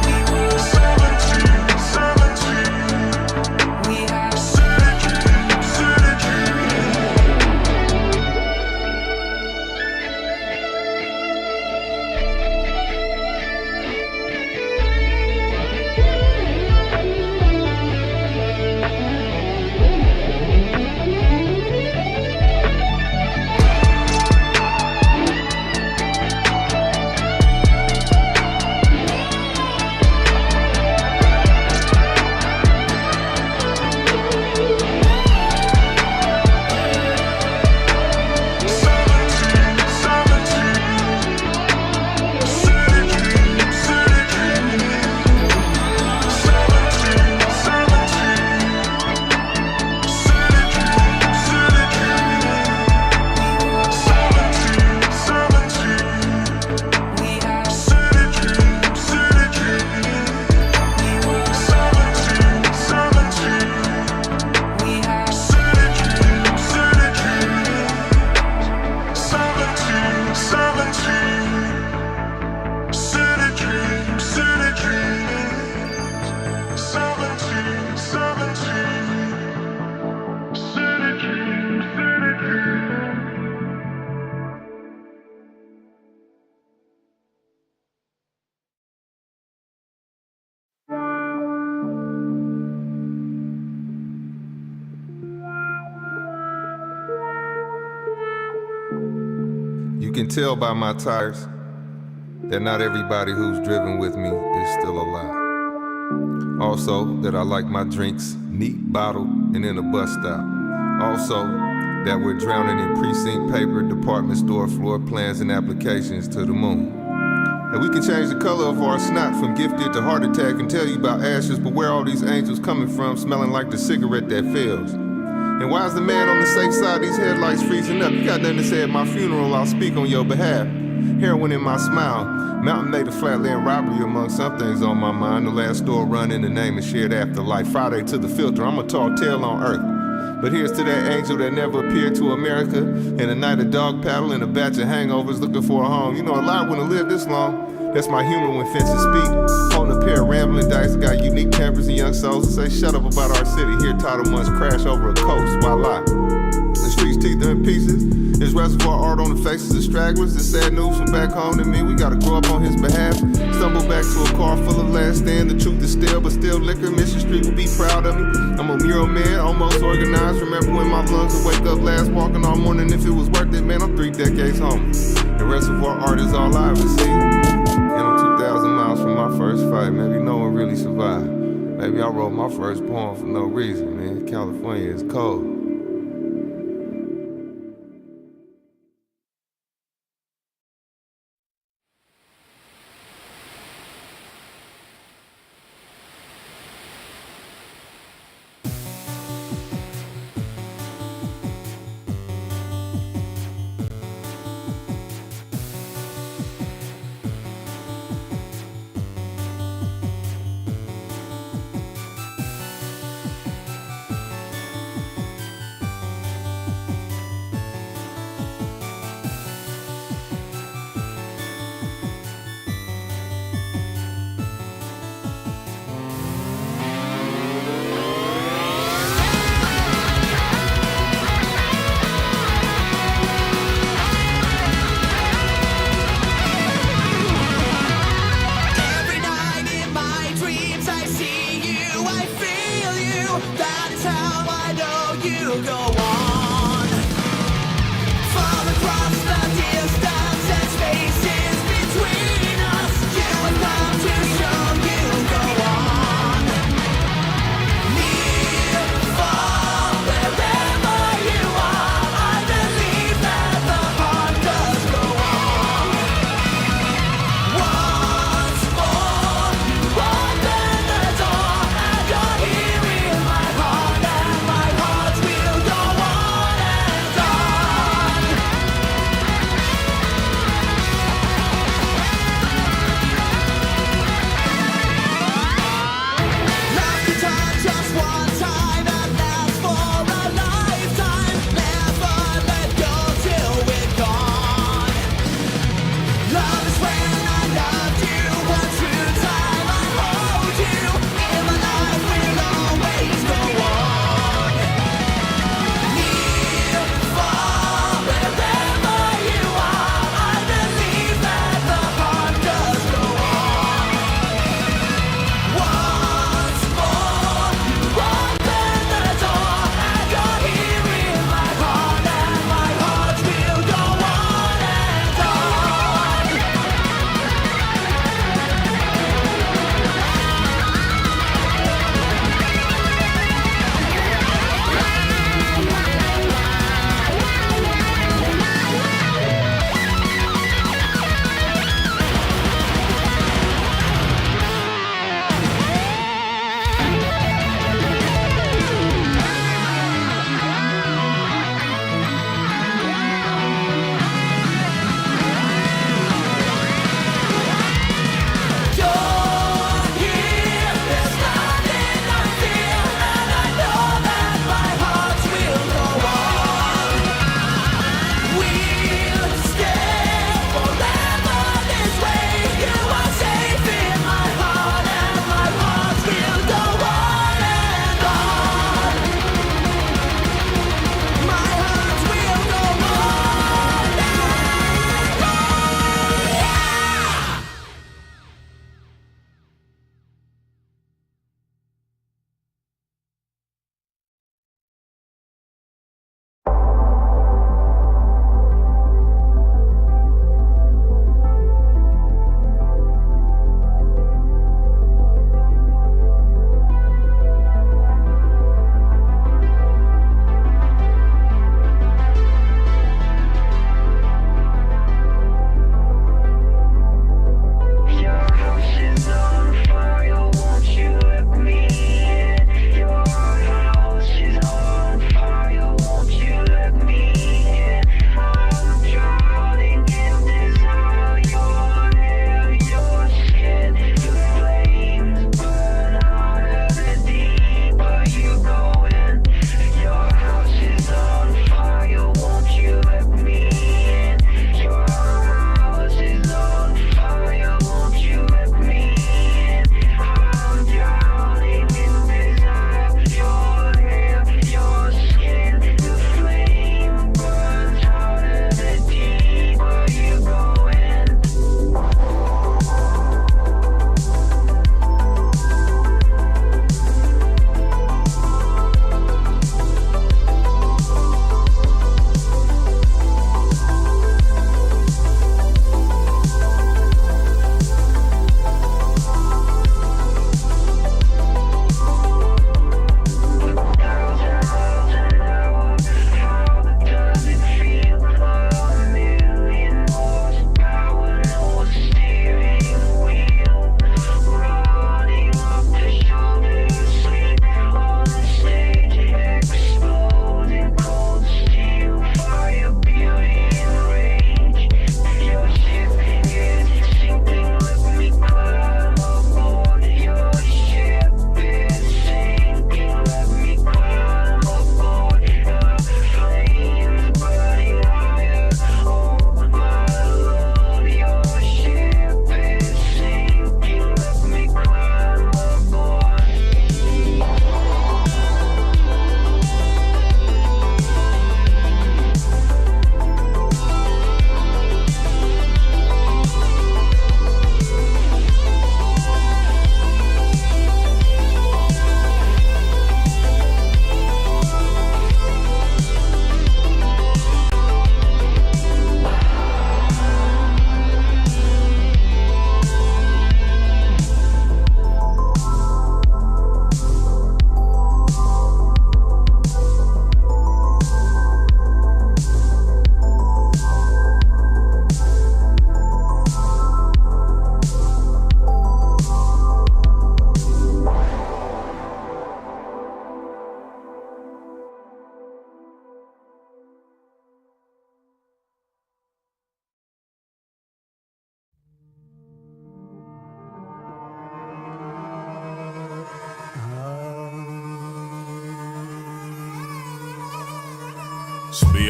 We were 17, 17. We had city dreams, city dreams. You can tell by my tires that not everybody who's driven with me is still alive. Also, that I like my drinks neat, bottled, and in a bus stop. Also, that we're drowning in precinct paper, department store floor plans, and applications to the moon. And we can change the color of our snot from gifted to heart attack and tell you about ashes, but where all these angels coming from, smelling like the cigarette that fails? And why is the man on the safe side, these headlights freezing up? You got nothing to say at my funeral, I'll speak on your behalf. Heroin in my smile, mountain made a flatland robbery among some things on my mind. The last store run in the name of shared afterlife. Friday to the filter, I'm a tall tale on earth. But here's to that angel that never appeared to America. And a night of dog paddle and a batch of hangovers looking for a home. You know, a lot wouldn't live this long. That's my humor when fences speak. Holding a pair of rambling dice, got unique tempers and young souls that say shut up about our city. Here title ones crash over a coast, while I the streets teeth are in pieces. There's reservoir art on the faces of stragglers. It's sad news from back home to me. We gotta grow up on his behalf. Stumble back to a car full of last stand. The truth is stale, but still liquor. Mission Street will be proud of me. I'm a mural man, almost organized. Remember when my lungs would wake up last, walking all morning. If it was worth it, man, I'm 3 decades home. The reservoir art is all I ever see. And I'm 2,000 miles from my first fight. Maybe no one really survived. Maybe I wrote my first poem for no reason, man. California is cold.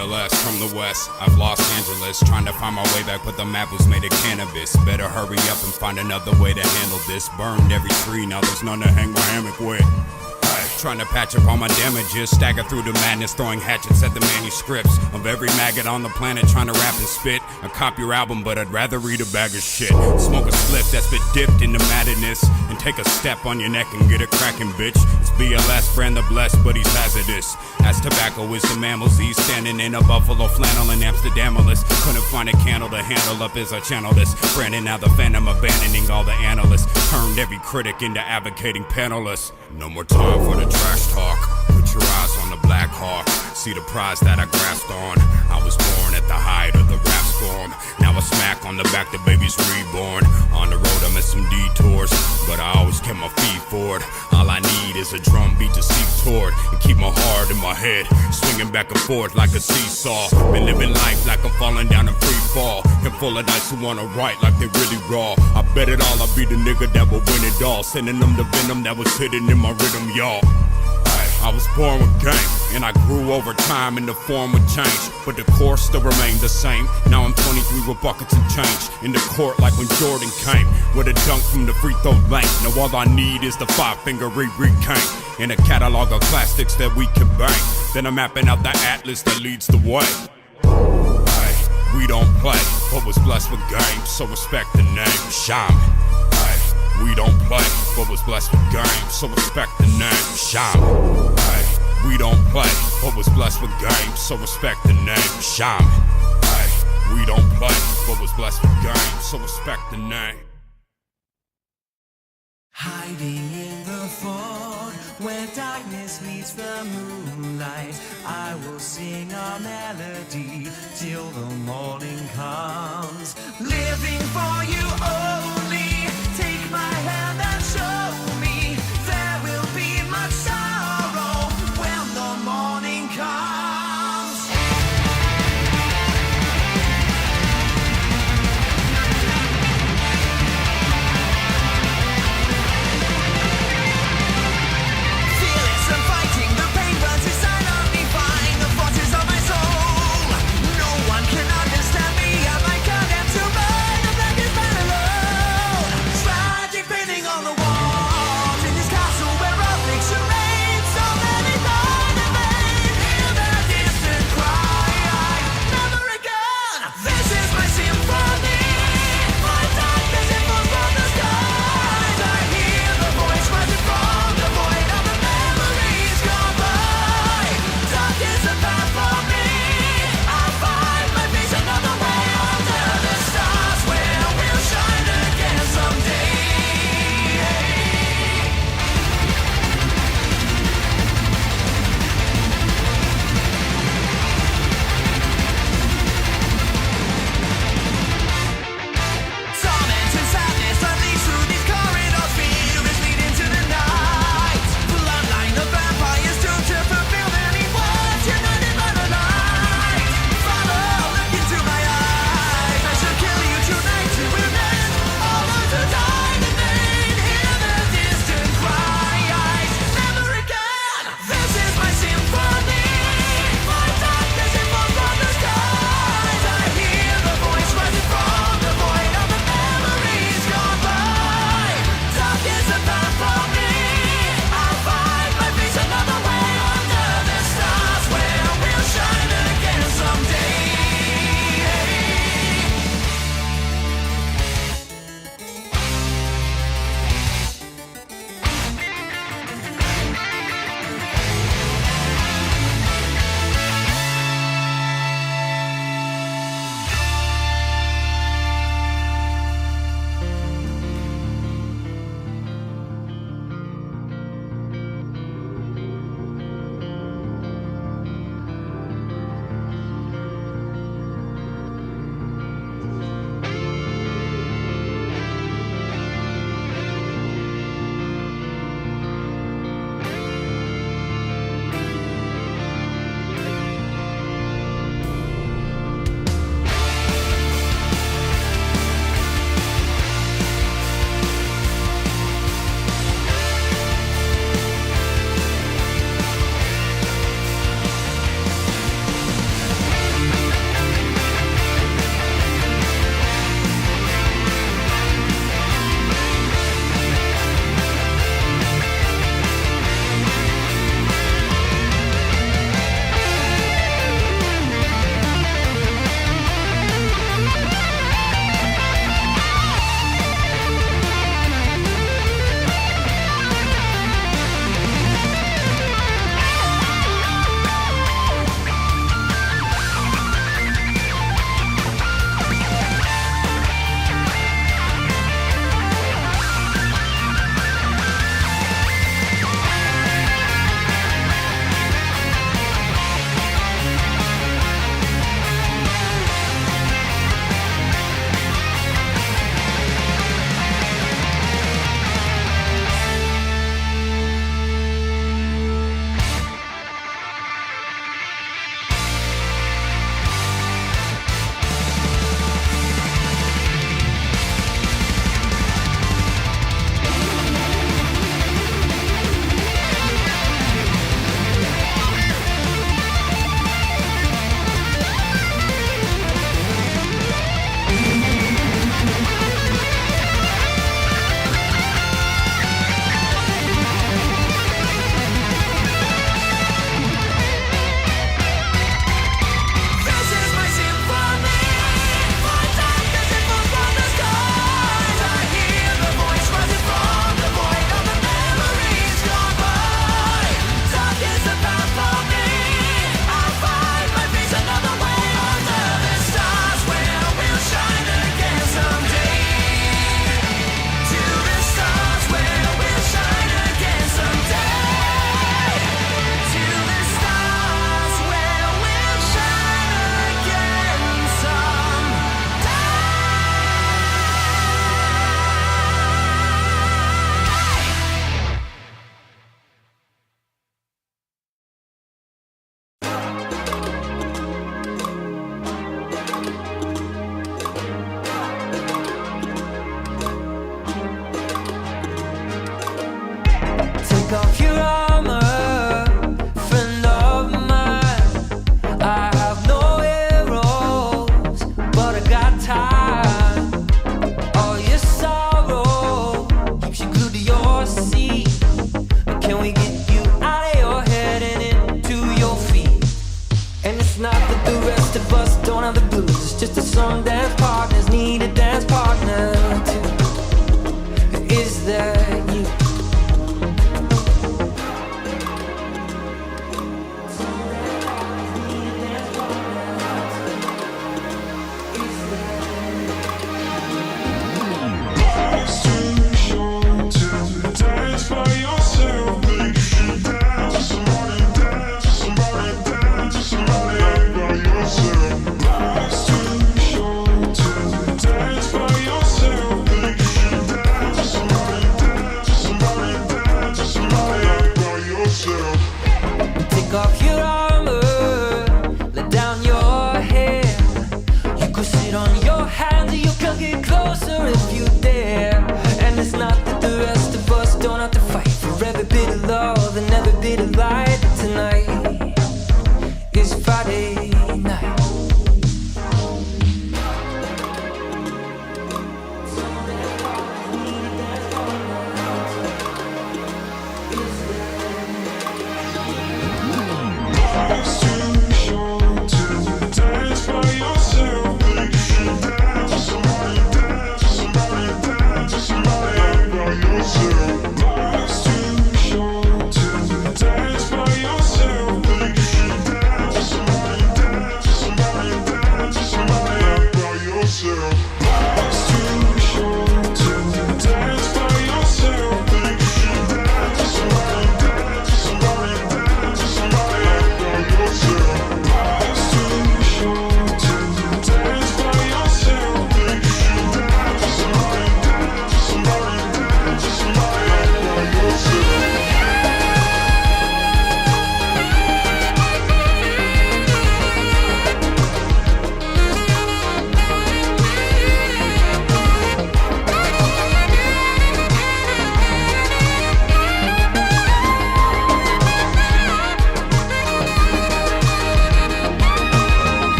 BLS from the west, I've Los Angeles, trying to find my way back, but the map was made of cannabis. Better hurry up and find another way to handle this. Burned every tree, now there's none to hang my hammock with. Trying to patch up all my damages, stagger through the madness, throwing hatchets at the manuscripts of every maggot on the planet, trying to rap and spit. I cop your album, but I'd rather read a bag of shit. Smoke a spliff that's been dipped into madness, and take a step on your neck and get it cracking, bitch. It's BLS, brand the blessed, but he's hazardous. As tobacco is the mammals, he's standing in a buffalo flannel in Amsterdam-less. Couldn't find a candle to handle up as I channel this. Brandon, now the phantom, abandoning all the analysts. Turned every critic into advocating panelists. No more time for the trash talk. Put your eyes on the Black Hawk. See the prize that I grasped on. I was born at the height of the rap storm. Now a smack on the back, the baby's reborn. On the road I missed some detours, but I always kept my feet forward. All I need is a drum beat to seek toward, and keep my heart in my head, swinging back and forth like a seesaw. Been living life like I'm falling down a free fall, and full of dice who wanna write like they really raw. I bet it all I'll be the nigga that will win it all, sending them the venom that was hidden in my rhythm, y'all. I was born with game, and I grew over time, and the form would change, but the course still remained the same. Now I'm 23 with buckets and change, in the court like when Jordan came, with a dunk from the free throw lane. Now all I need is the 5-finger cane, and a catalog of classics that we can bang. Then I'm mapping out the atlas that leads the way. We don't play, but was blessed with game, so respect the name, Shaman. We don't play, but was blessed with game, so respect the name, Shaman. We don't play, but was blessed with game, so respect the name, Shaman. We don't play, but was blessed with game, so respect the name. Hiding in the fog, where darkness meets the moonlight, I will sing a melody till the morning comes. Living for you only. Take my hand and show me there will be much sorrow when the morning comes. Fearless and fighting, the pain burns inside of me, find the forces of my soul. No one can understand me, I'm like condemned to burn the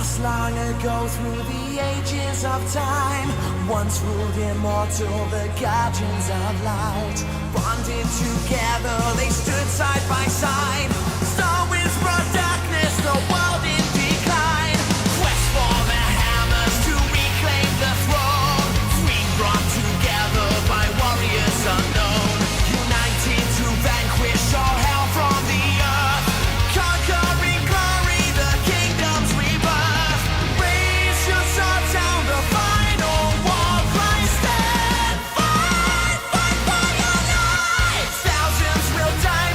lost long ago through the ages of time. Once ruled immortal, the guardians of light. Bonded together, they stood side by side. Star winds brought darkness, the world in decline. Quest for the hammers to reclaim the throne. Three brought together by warriors unknown. United to vanquish all hell from the earth. Conquering glory, the kingdom's rebirth. Raise your sword, sound the final war cry. Stand, fight, fight for your life. Thousands will die,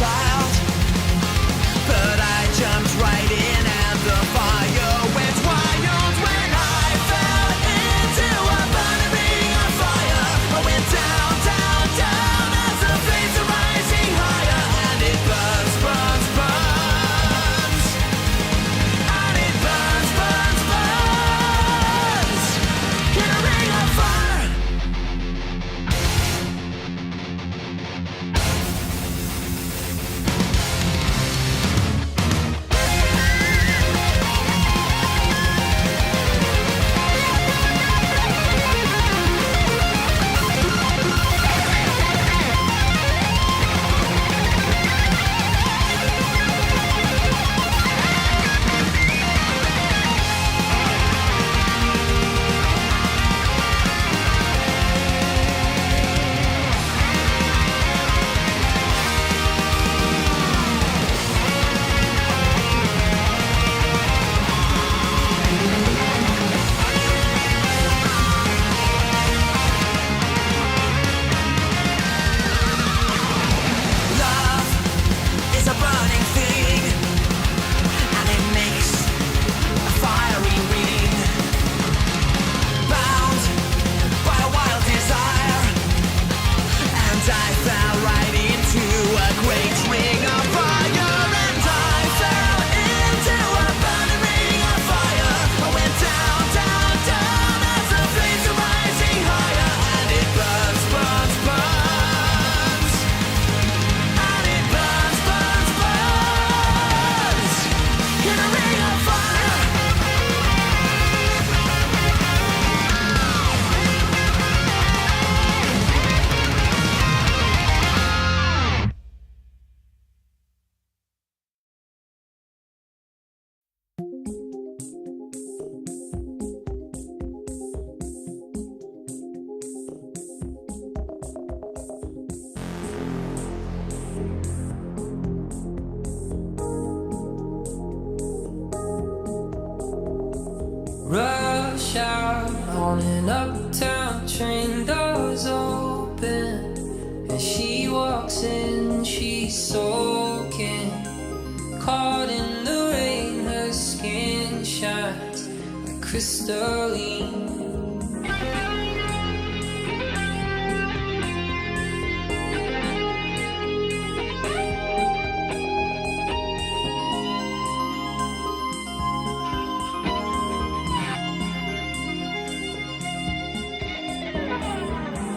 child, but I jumped right in and the fire went wild when I fell into a burning ring of fire. I went down, down, down as the flames are rising higher, and it burns, burns, burns, and it burns, burns, burns in a ring of fire. Rush out on an uptown train, doors open, and she walks in, she's soaking, caught in the rain, her skin shines like crystalline.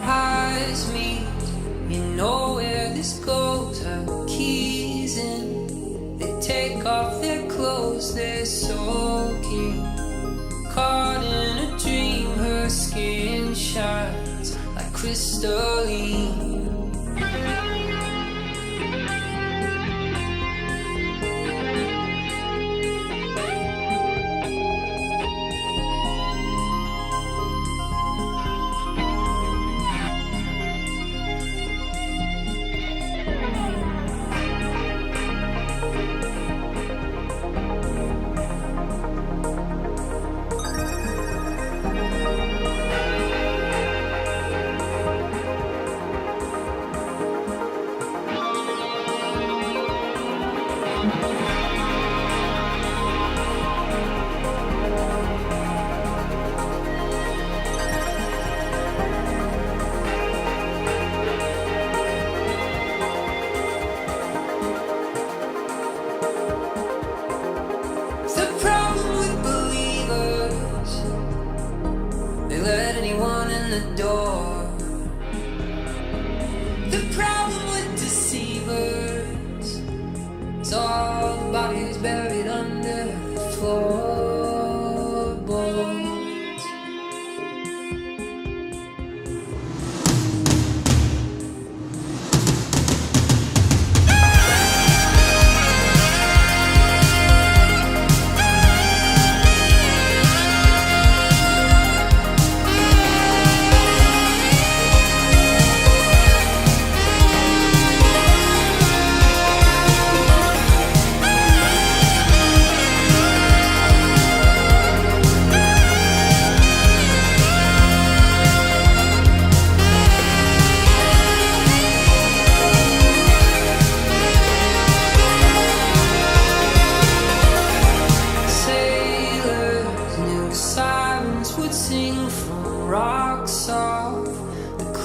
Eyes meet, you know where this goes. Her keys in, they take off their clothes, they're soaking. Caught in a dream, her skin shines like crystalline.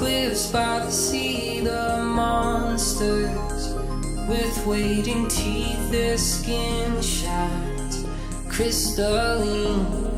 cliffs by the sea, the monsters with waiting teeth, their skin shines crystalline.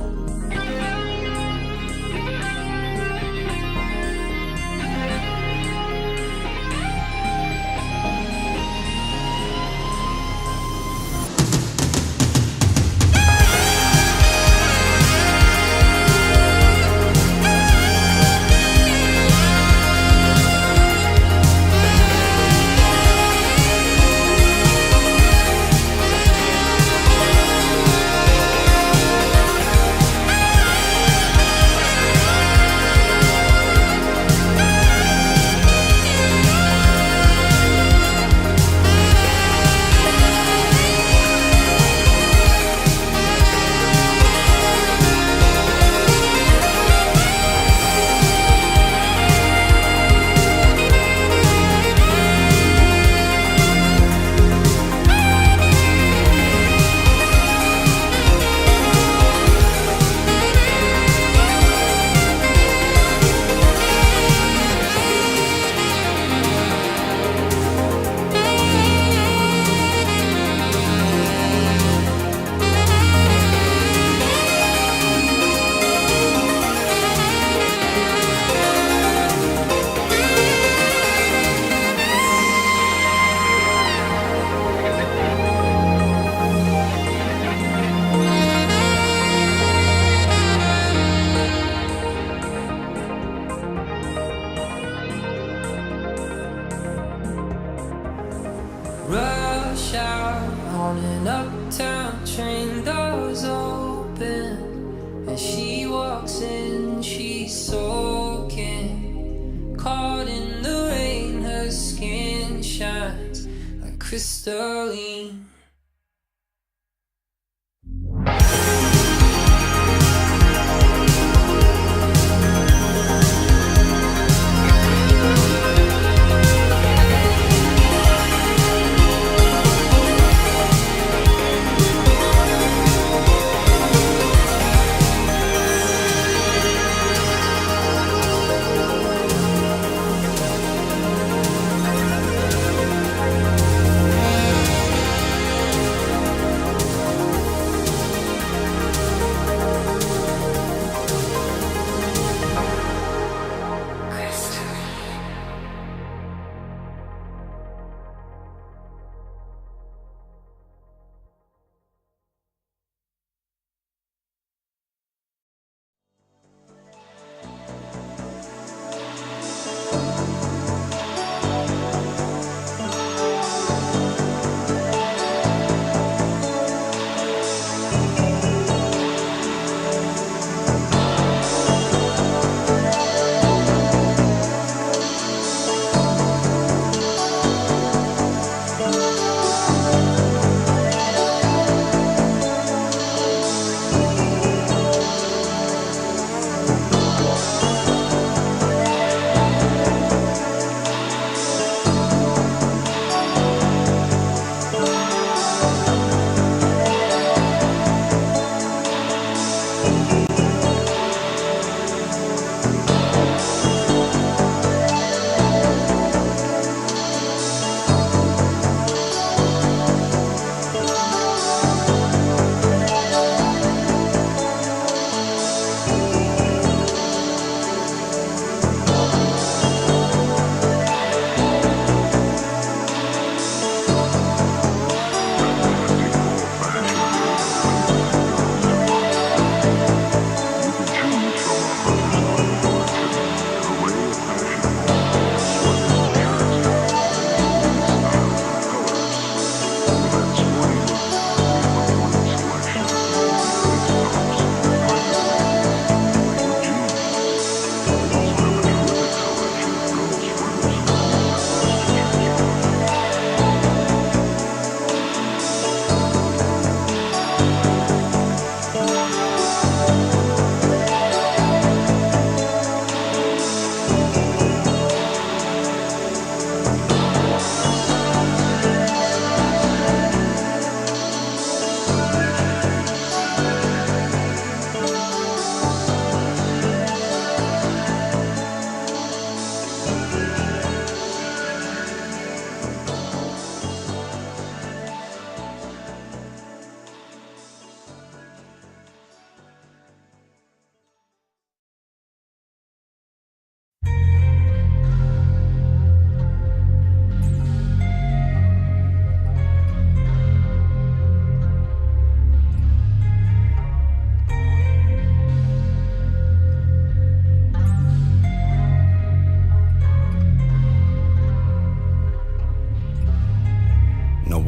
Rush out on an uptown train, doors open, and she walks in, she's soaking, caught in the rain, her skin shines like crystalline.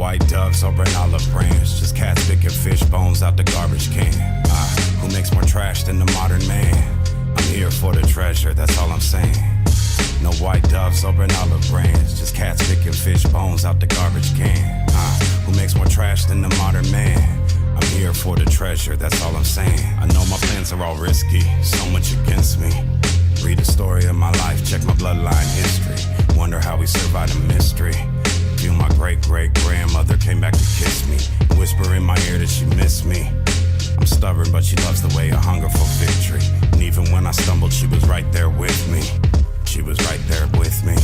white doves over an olive branch, just cats picking fish bones out the garbage can. Who makes more trash than the modern man? I'm here for the treasure, that's all I'm saying. No white doves over an olive branch, just cats picking fish bones out the garbage can. Who makes more trash than the modern man? I'm here for the treasure, that's all I'm saying. I know my plans are all risky, so much against me. Read the story of my life, check my bloodline history. Wonder how we survived a mystery. Feel my great-great-grandmother came back to kiss me. Whisper in my ear that she missed me. I'm stubborn, but she loves the way I hunger for victory. And even when I stumbled, she was right there with me. She was right there with me.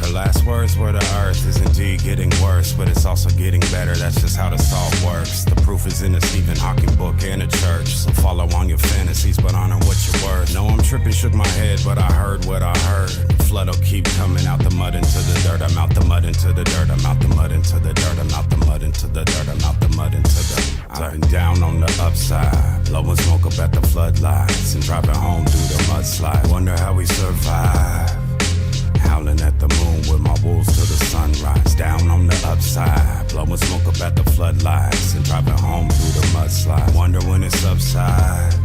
Her last words were the earth is indeed getting worse, but it's also getting better, that's just how the salt works. The proof is in a Stephen Hawking book and a church, so follow on your fantasies, but honor what you're worth. No, I'm tripping, shook my head, but I heard what I heard. The flood'll keep coming out the mud into the dirt. I'm out the mud into the dirt. I'm out the mud into the dirt. I'm out the mud into the dirt. I'm out the mud into the dirt. I've been down on the upside, blowing smoke up at the floodlights and driving home through the mudslide. Wonder how we survive. Howling at the moon with my wolves till the sunrise. Down on the upside, blowing smoke up at the floodlights and driving home through the mudslide. Wonder when it subsides.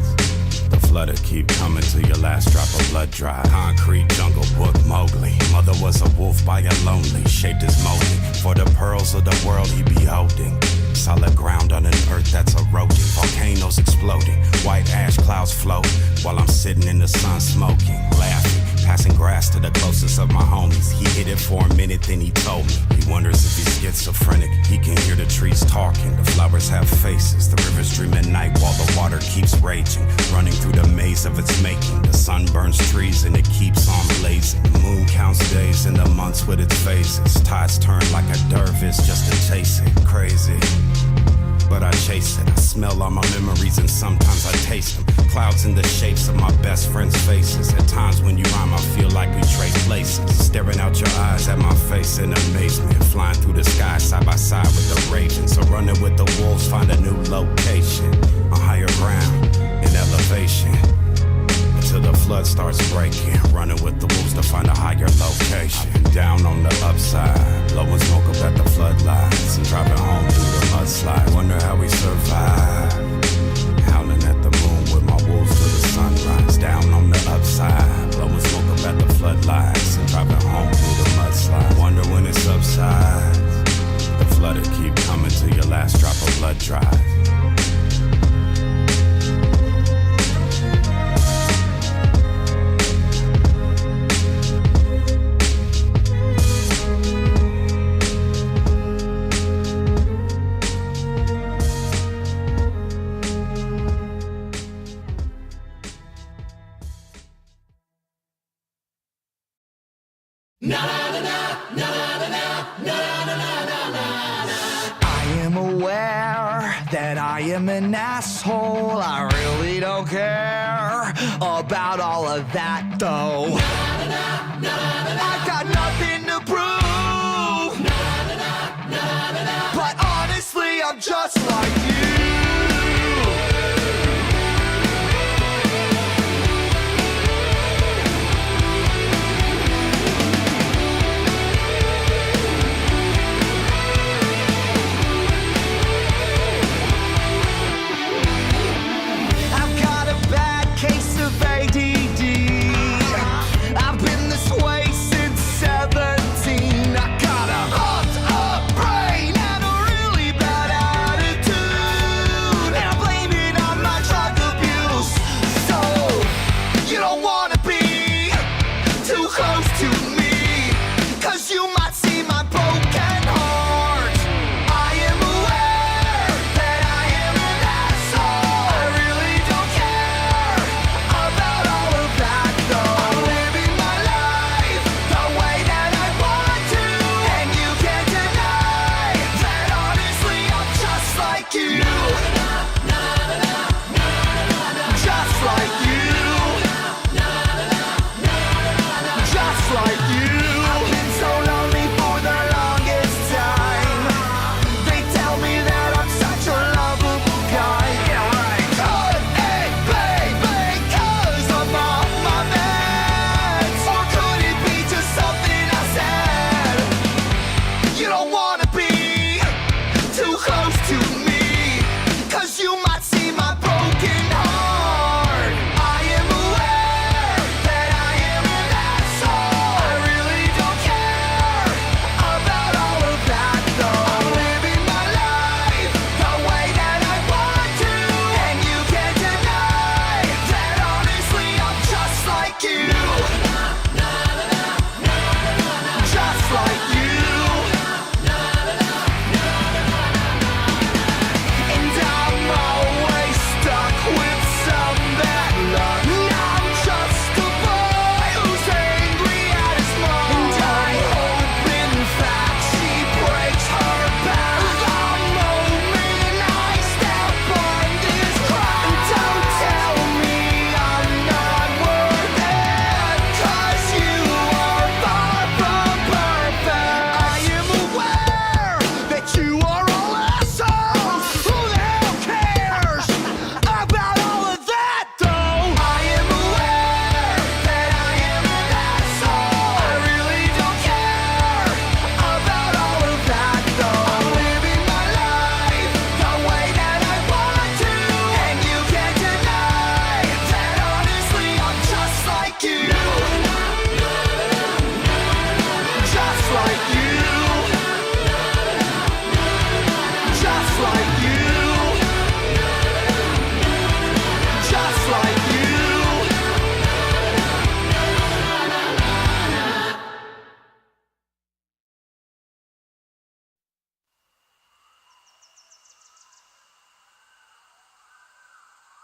The flood'll keep coming till your last drop of blood dry. Concrete jungle book Mowgli. Mother was a wolf by a lonely, shaped his molding. For the pearls of the world he be holding. Solid ground on an earth that's eroding. Volcanoes exploding, white ash clouds float. While I'm sitting in the sun smoking, laughing. Passing grass to the closest of my homies. He hid it for a minute, then he told me. He wonders if he's schizophrenic. He can hear the trees talking. The flowers have faces. The rivers dream at night while the water keeps raging. Running through the maze of its making. The sun burns trees and it keeps on blazing. The moon counts days and the months with its phases. Tides turn like a dervish just to chase it. Crazy, but I chase it. I smell all my memories and sometimes I taste them. Clouds in the shapes of my best friends' faces. At times when you rhyme, I feel like we trade places. Staring out your eyes at my face in amazement. Flying through the sky side by side with the ravens. So running with the wolves, find a new location. On higher ground, in elevation. Until the flood starts breaking. Running with the wolves to find a higher location. I've been down on the upside, blowing smoke up at the floodlights and driving home through the mudslide. Wonder how we survive. Howling at the moon with my wolves till the sunrise. Down on the upside, blowing smoke up at the floodlights and driving home through the mudslide. Wonder when it subsides. The flood'll keep coming till your last drop of blood dries. I am an asshole, I really don't care about all of that though. I got nothing to prove, but honestly I'm just like you.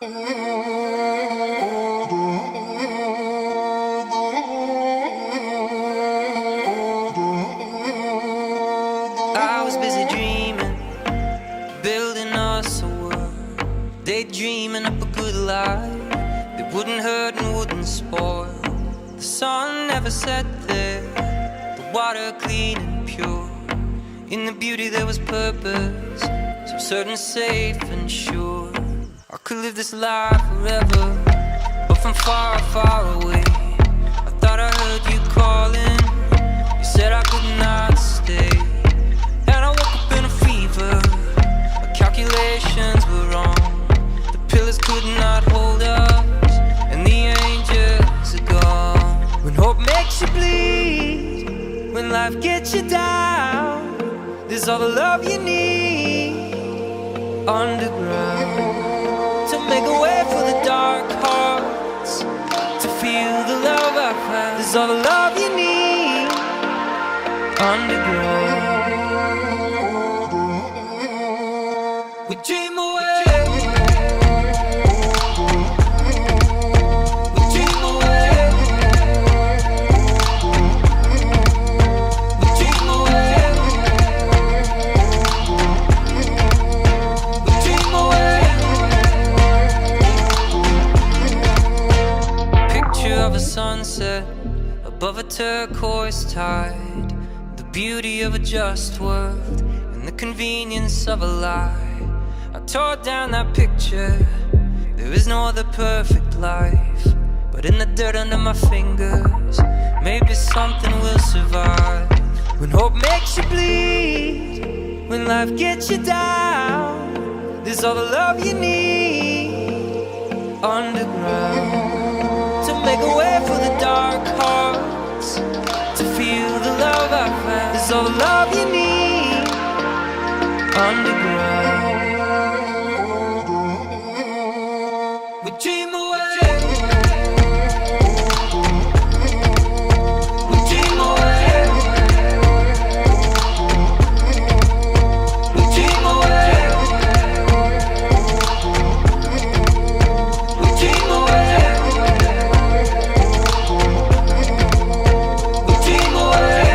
I was busy dreaming, building us a world, daydreaming up a good life that wouldn't hurt and wouldn't spoil. The sun never set there, the water clean and pure. In the beauty there was purpose, so certain, safe and sure. I could live this life forever, but from far, far away. I thought I heard you calling, you said I could not stay. And I woke up in a fever, my calculations were wrong. The pillars could not hold us, and the angels are gone. When hope makes you bleed, when life gets you down, there's all the love you need underground, to make a way for the dark hearts, to feel the love I found. There's all the love you need underground. We dream away. We dream away. We dream away. We dream away. Picture of a sunset above a turquoise tide, the beauty of a just world and the convenience of a lie. I tore down that picture, there is no other perfect life, but in the dirt under my fingers, maybe something will survive. When hope makes you bleed, when life gets you down, there's all the love you need underground, to make a way for the dark hearts, to feel the love I found. There's all the love you need underground. We dream away. We dream away. We dream away. We dream away. We dream away. We dream away.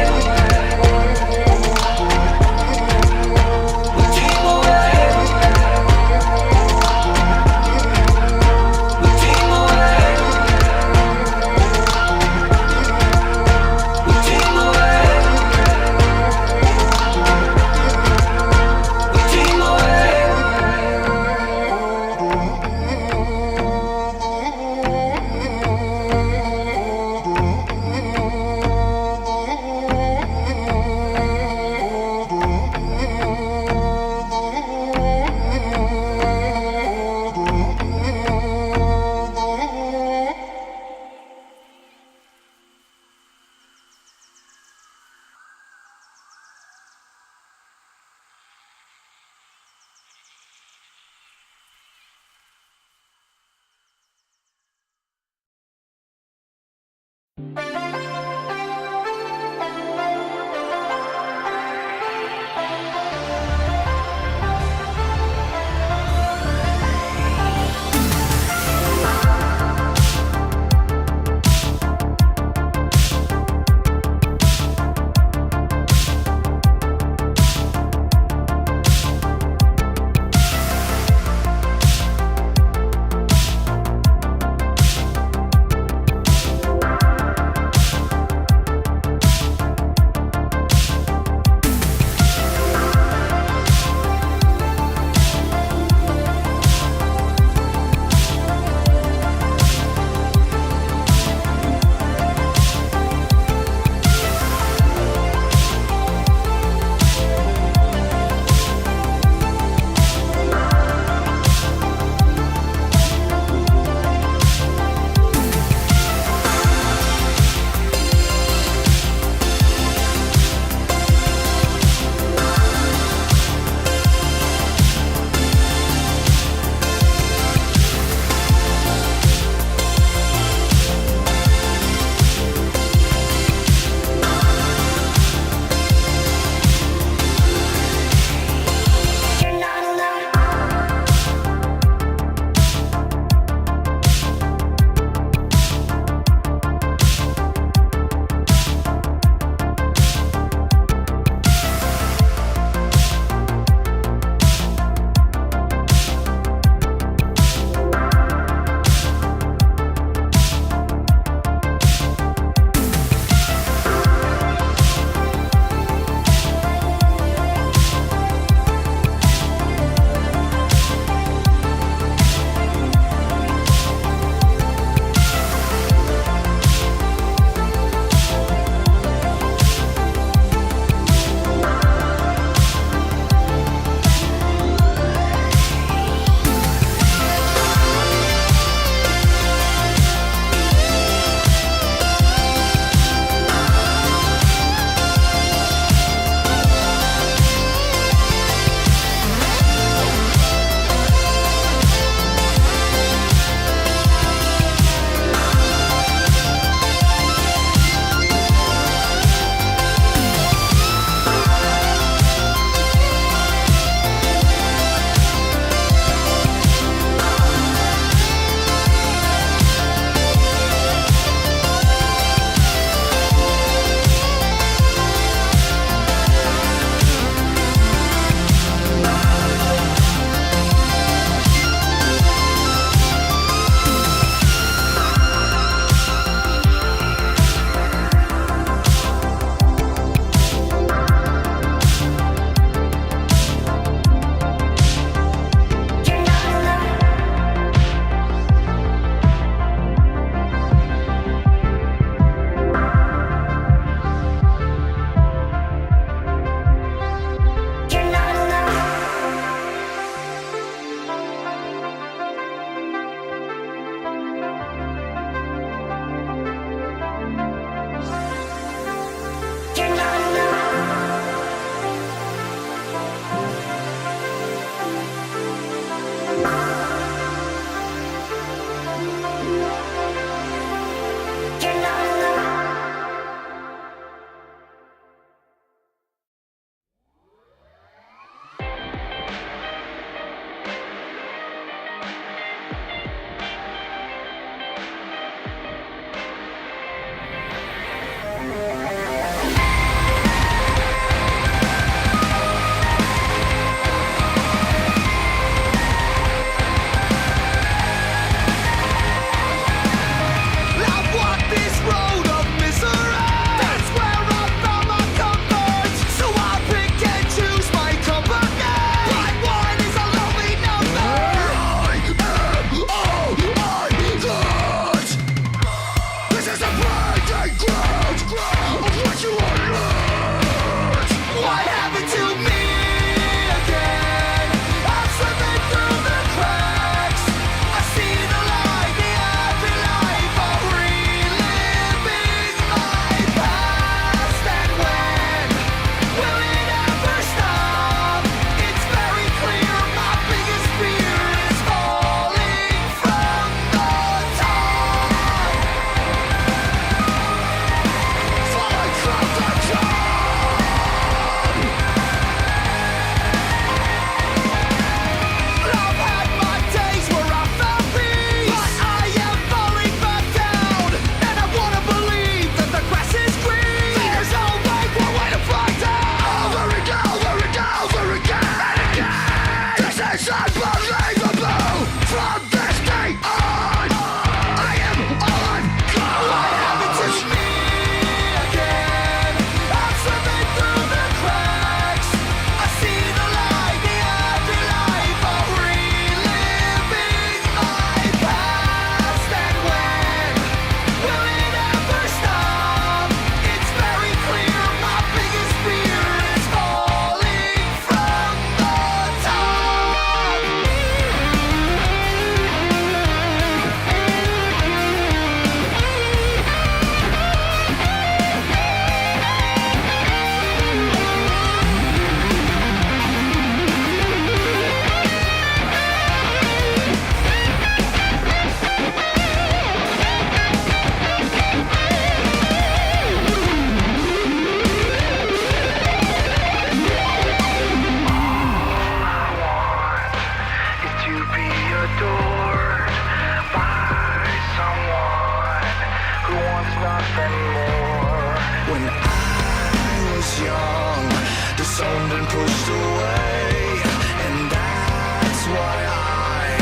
was young, disowned and pushed away. And that's why I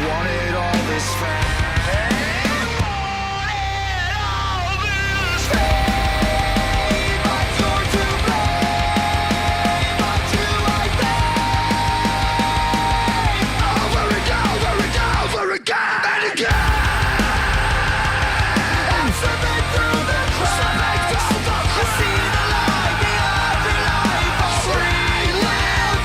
wanted all this fame. Free will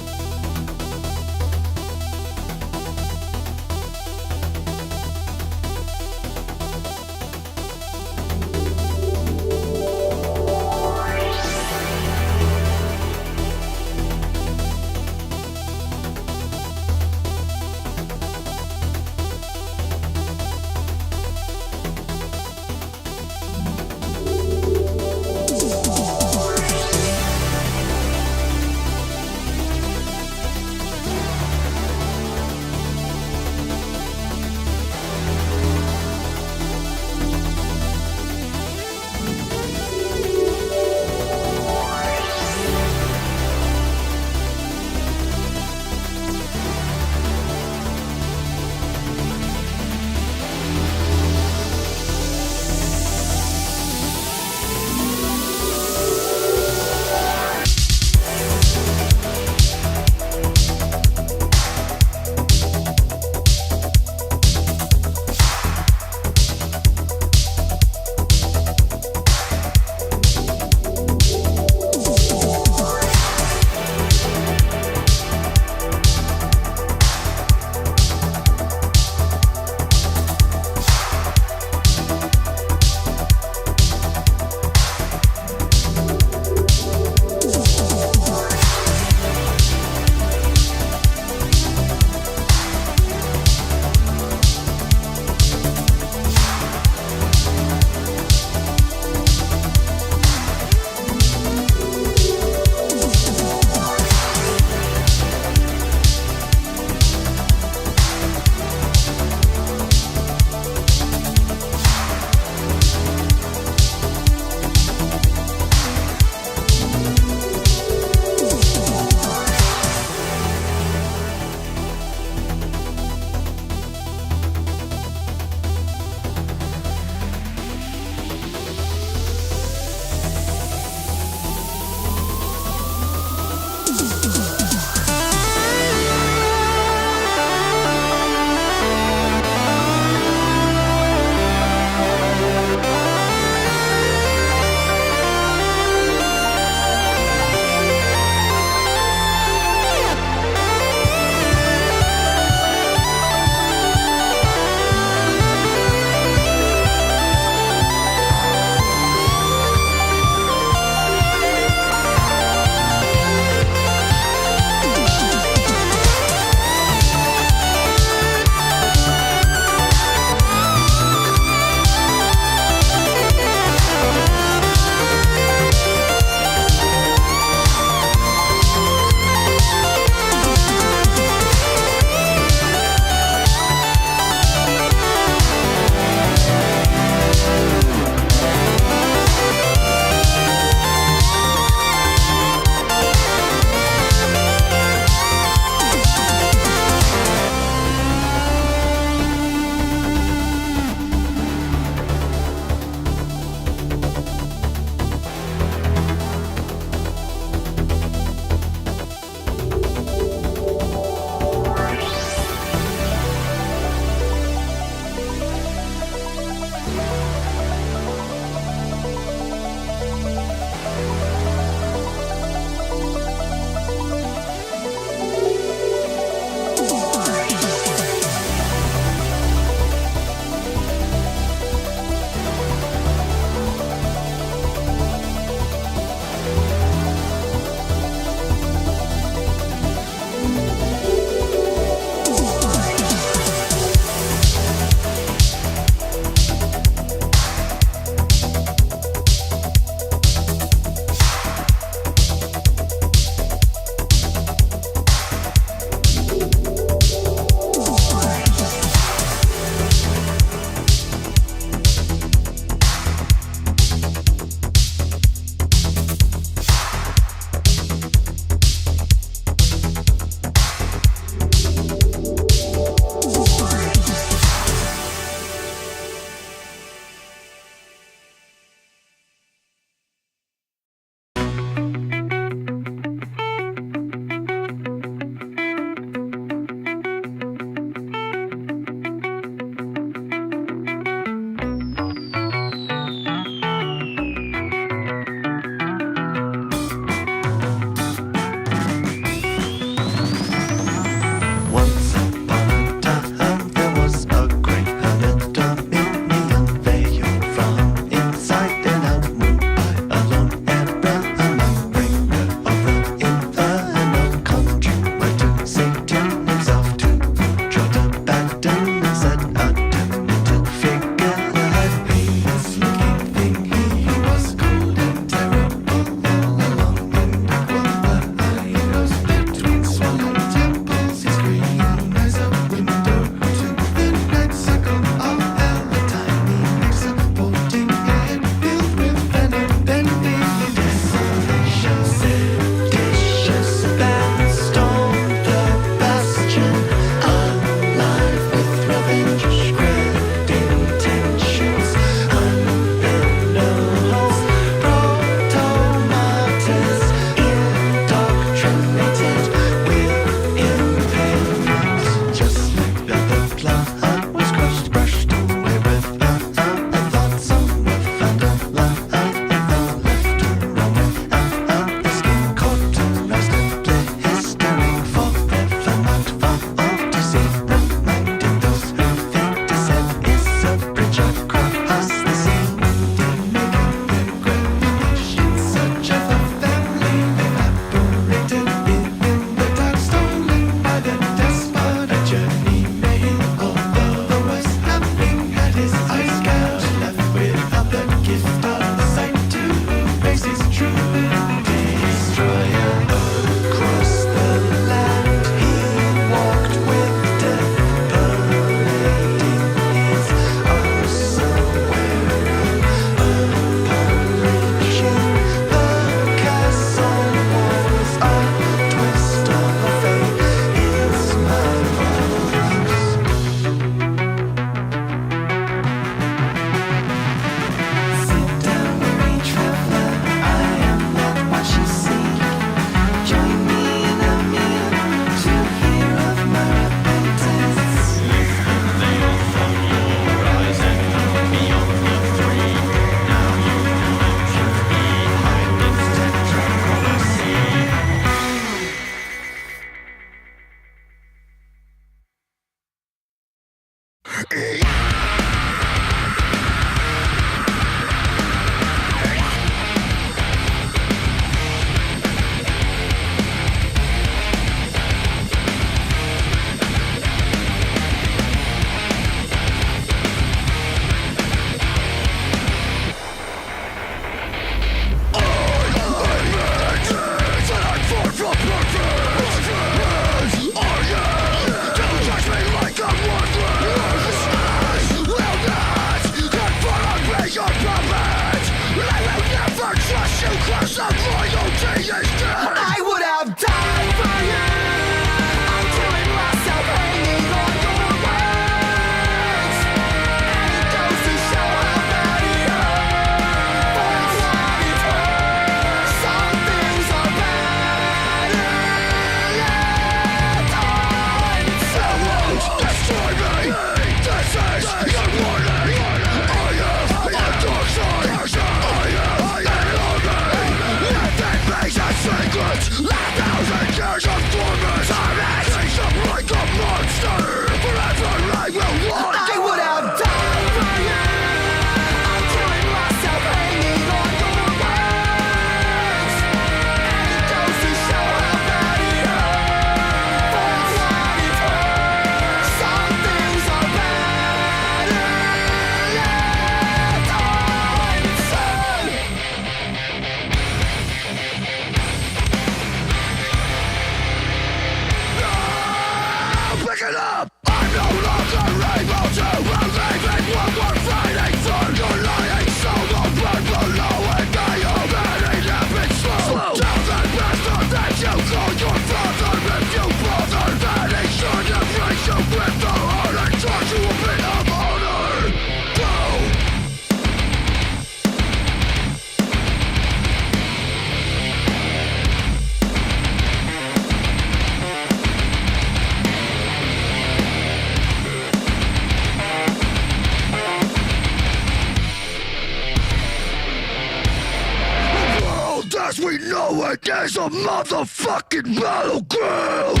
is a motherfucking battleground!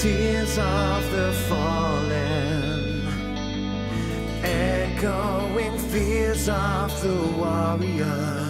tears of the fallen, echoing fears of the warrior.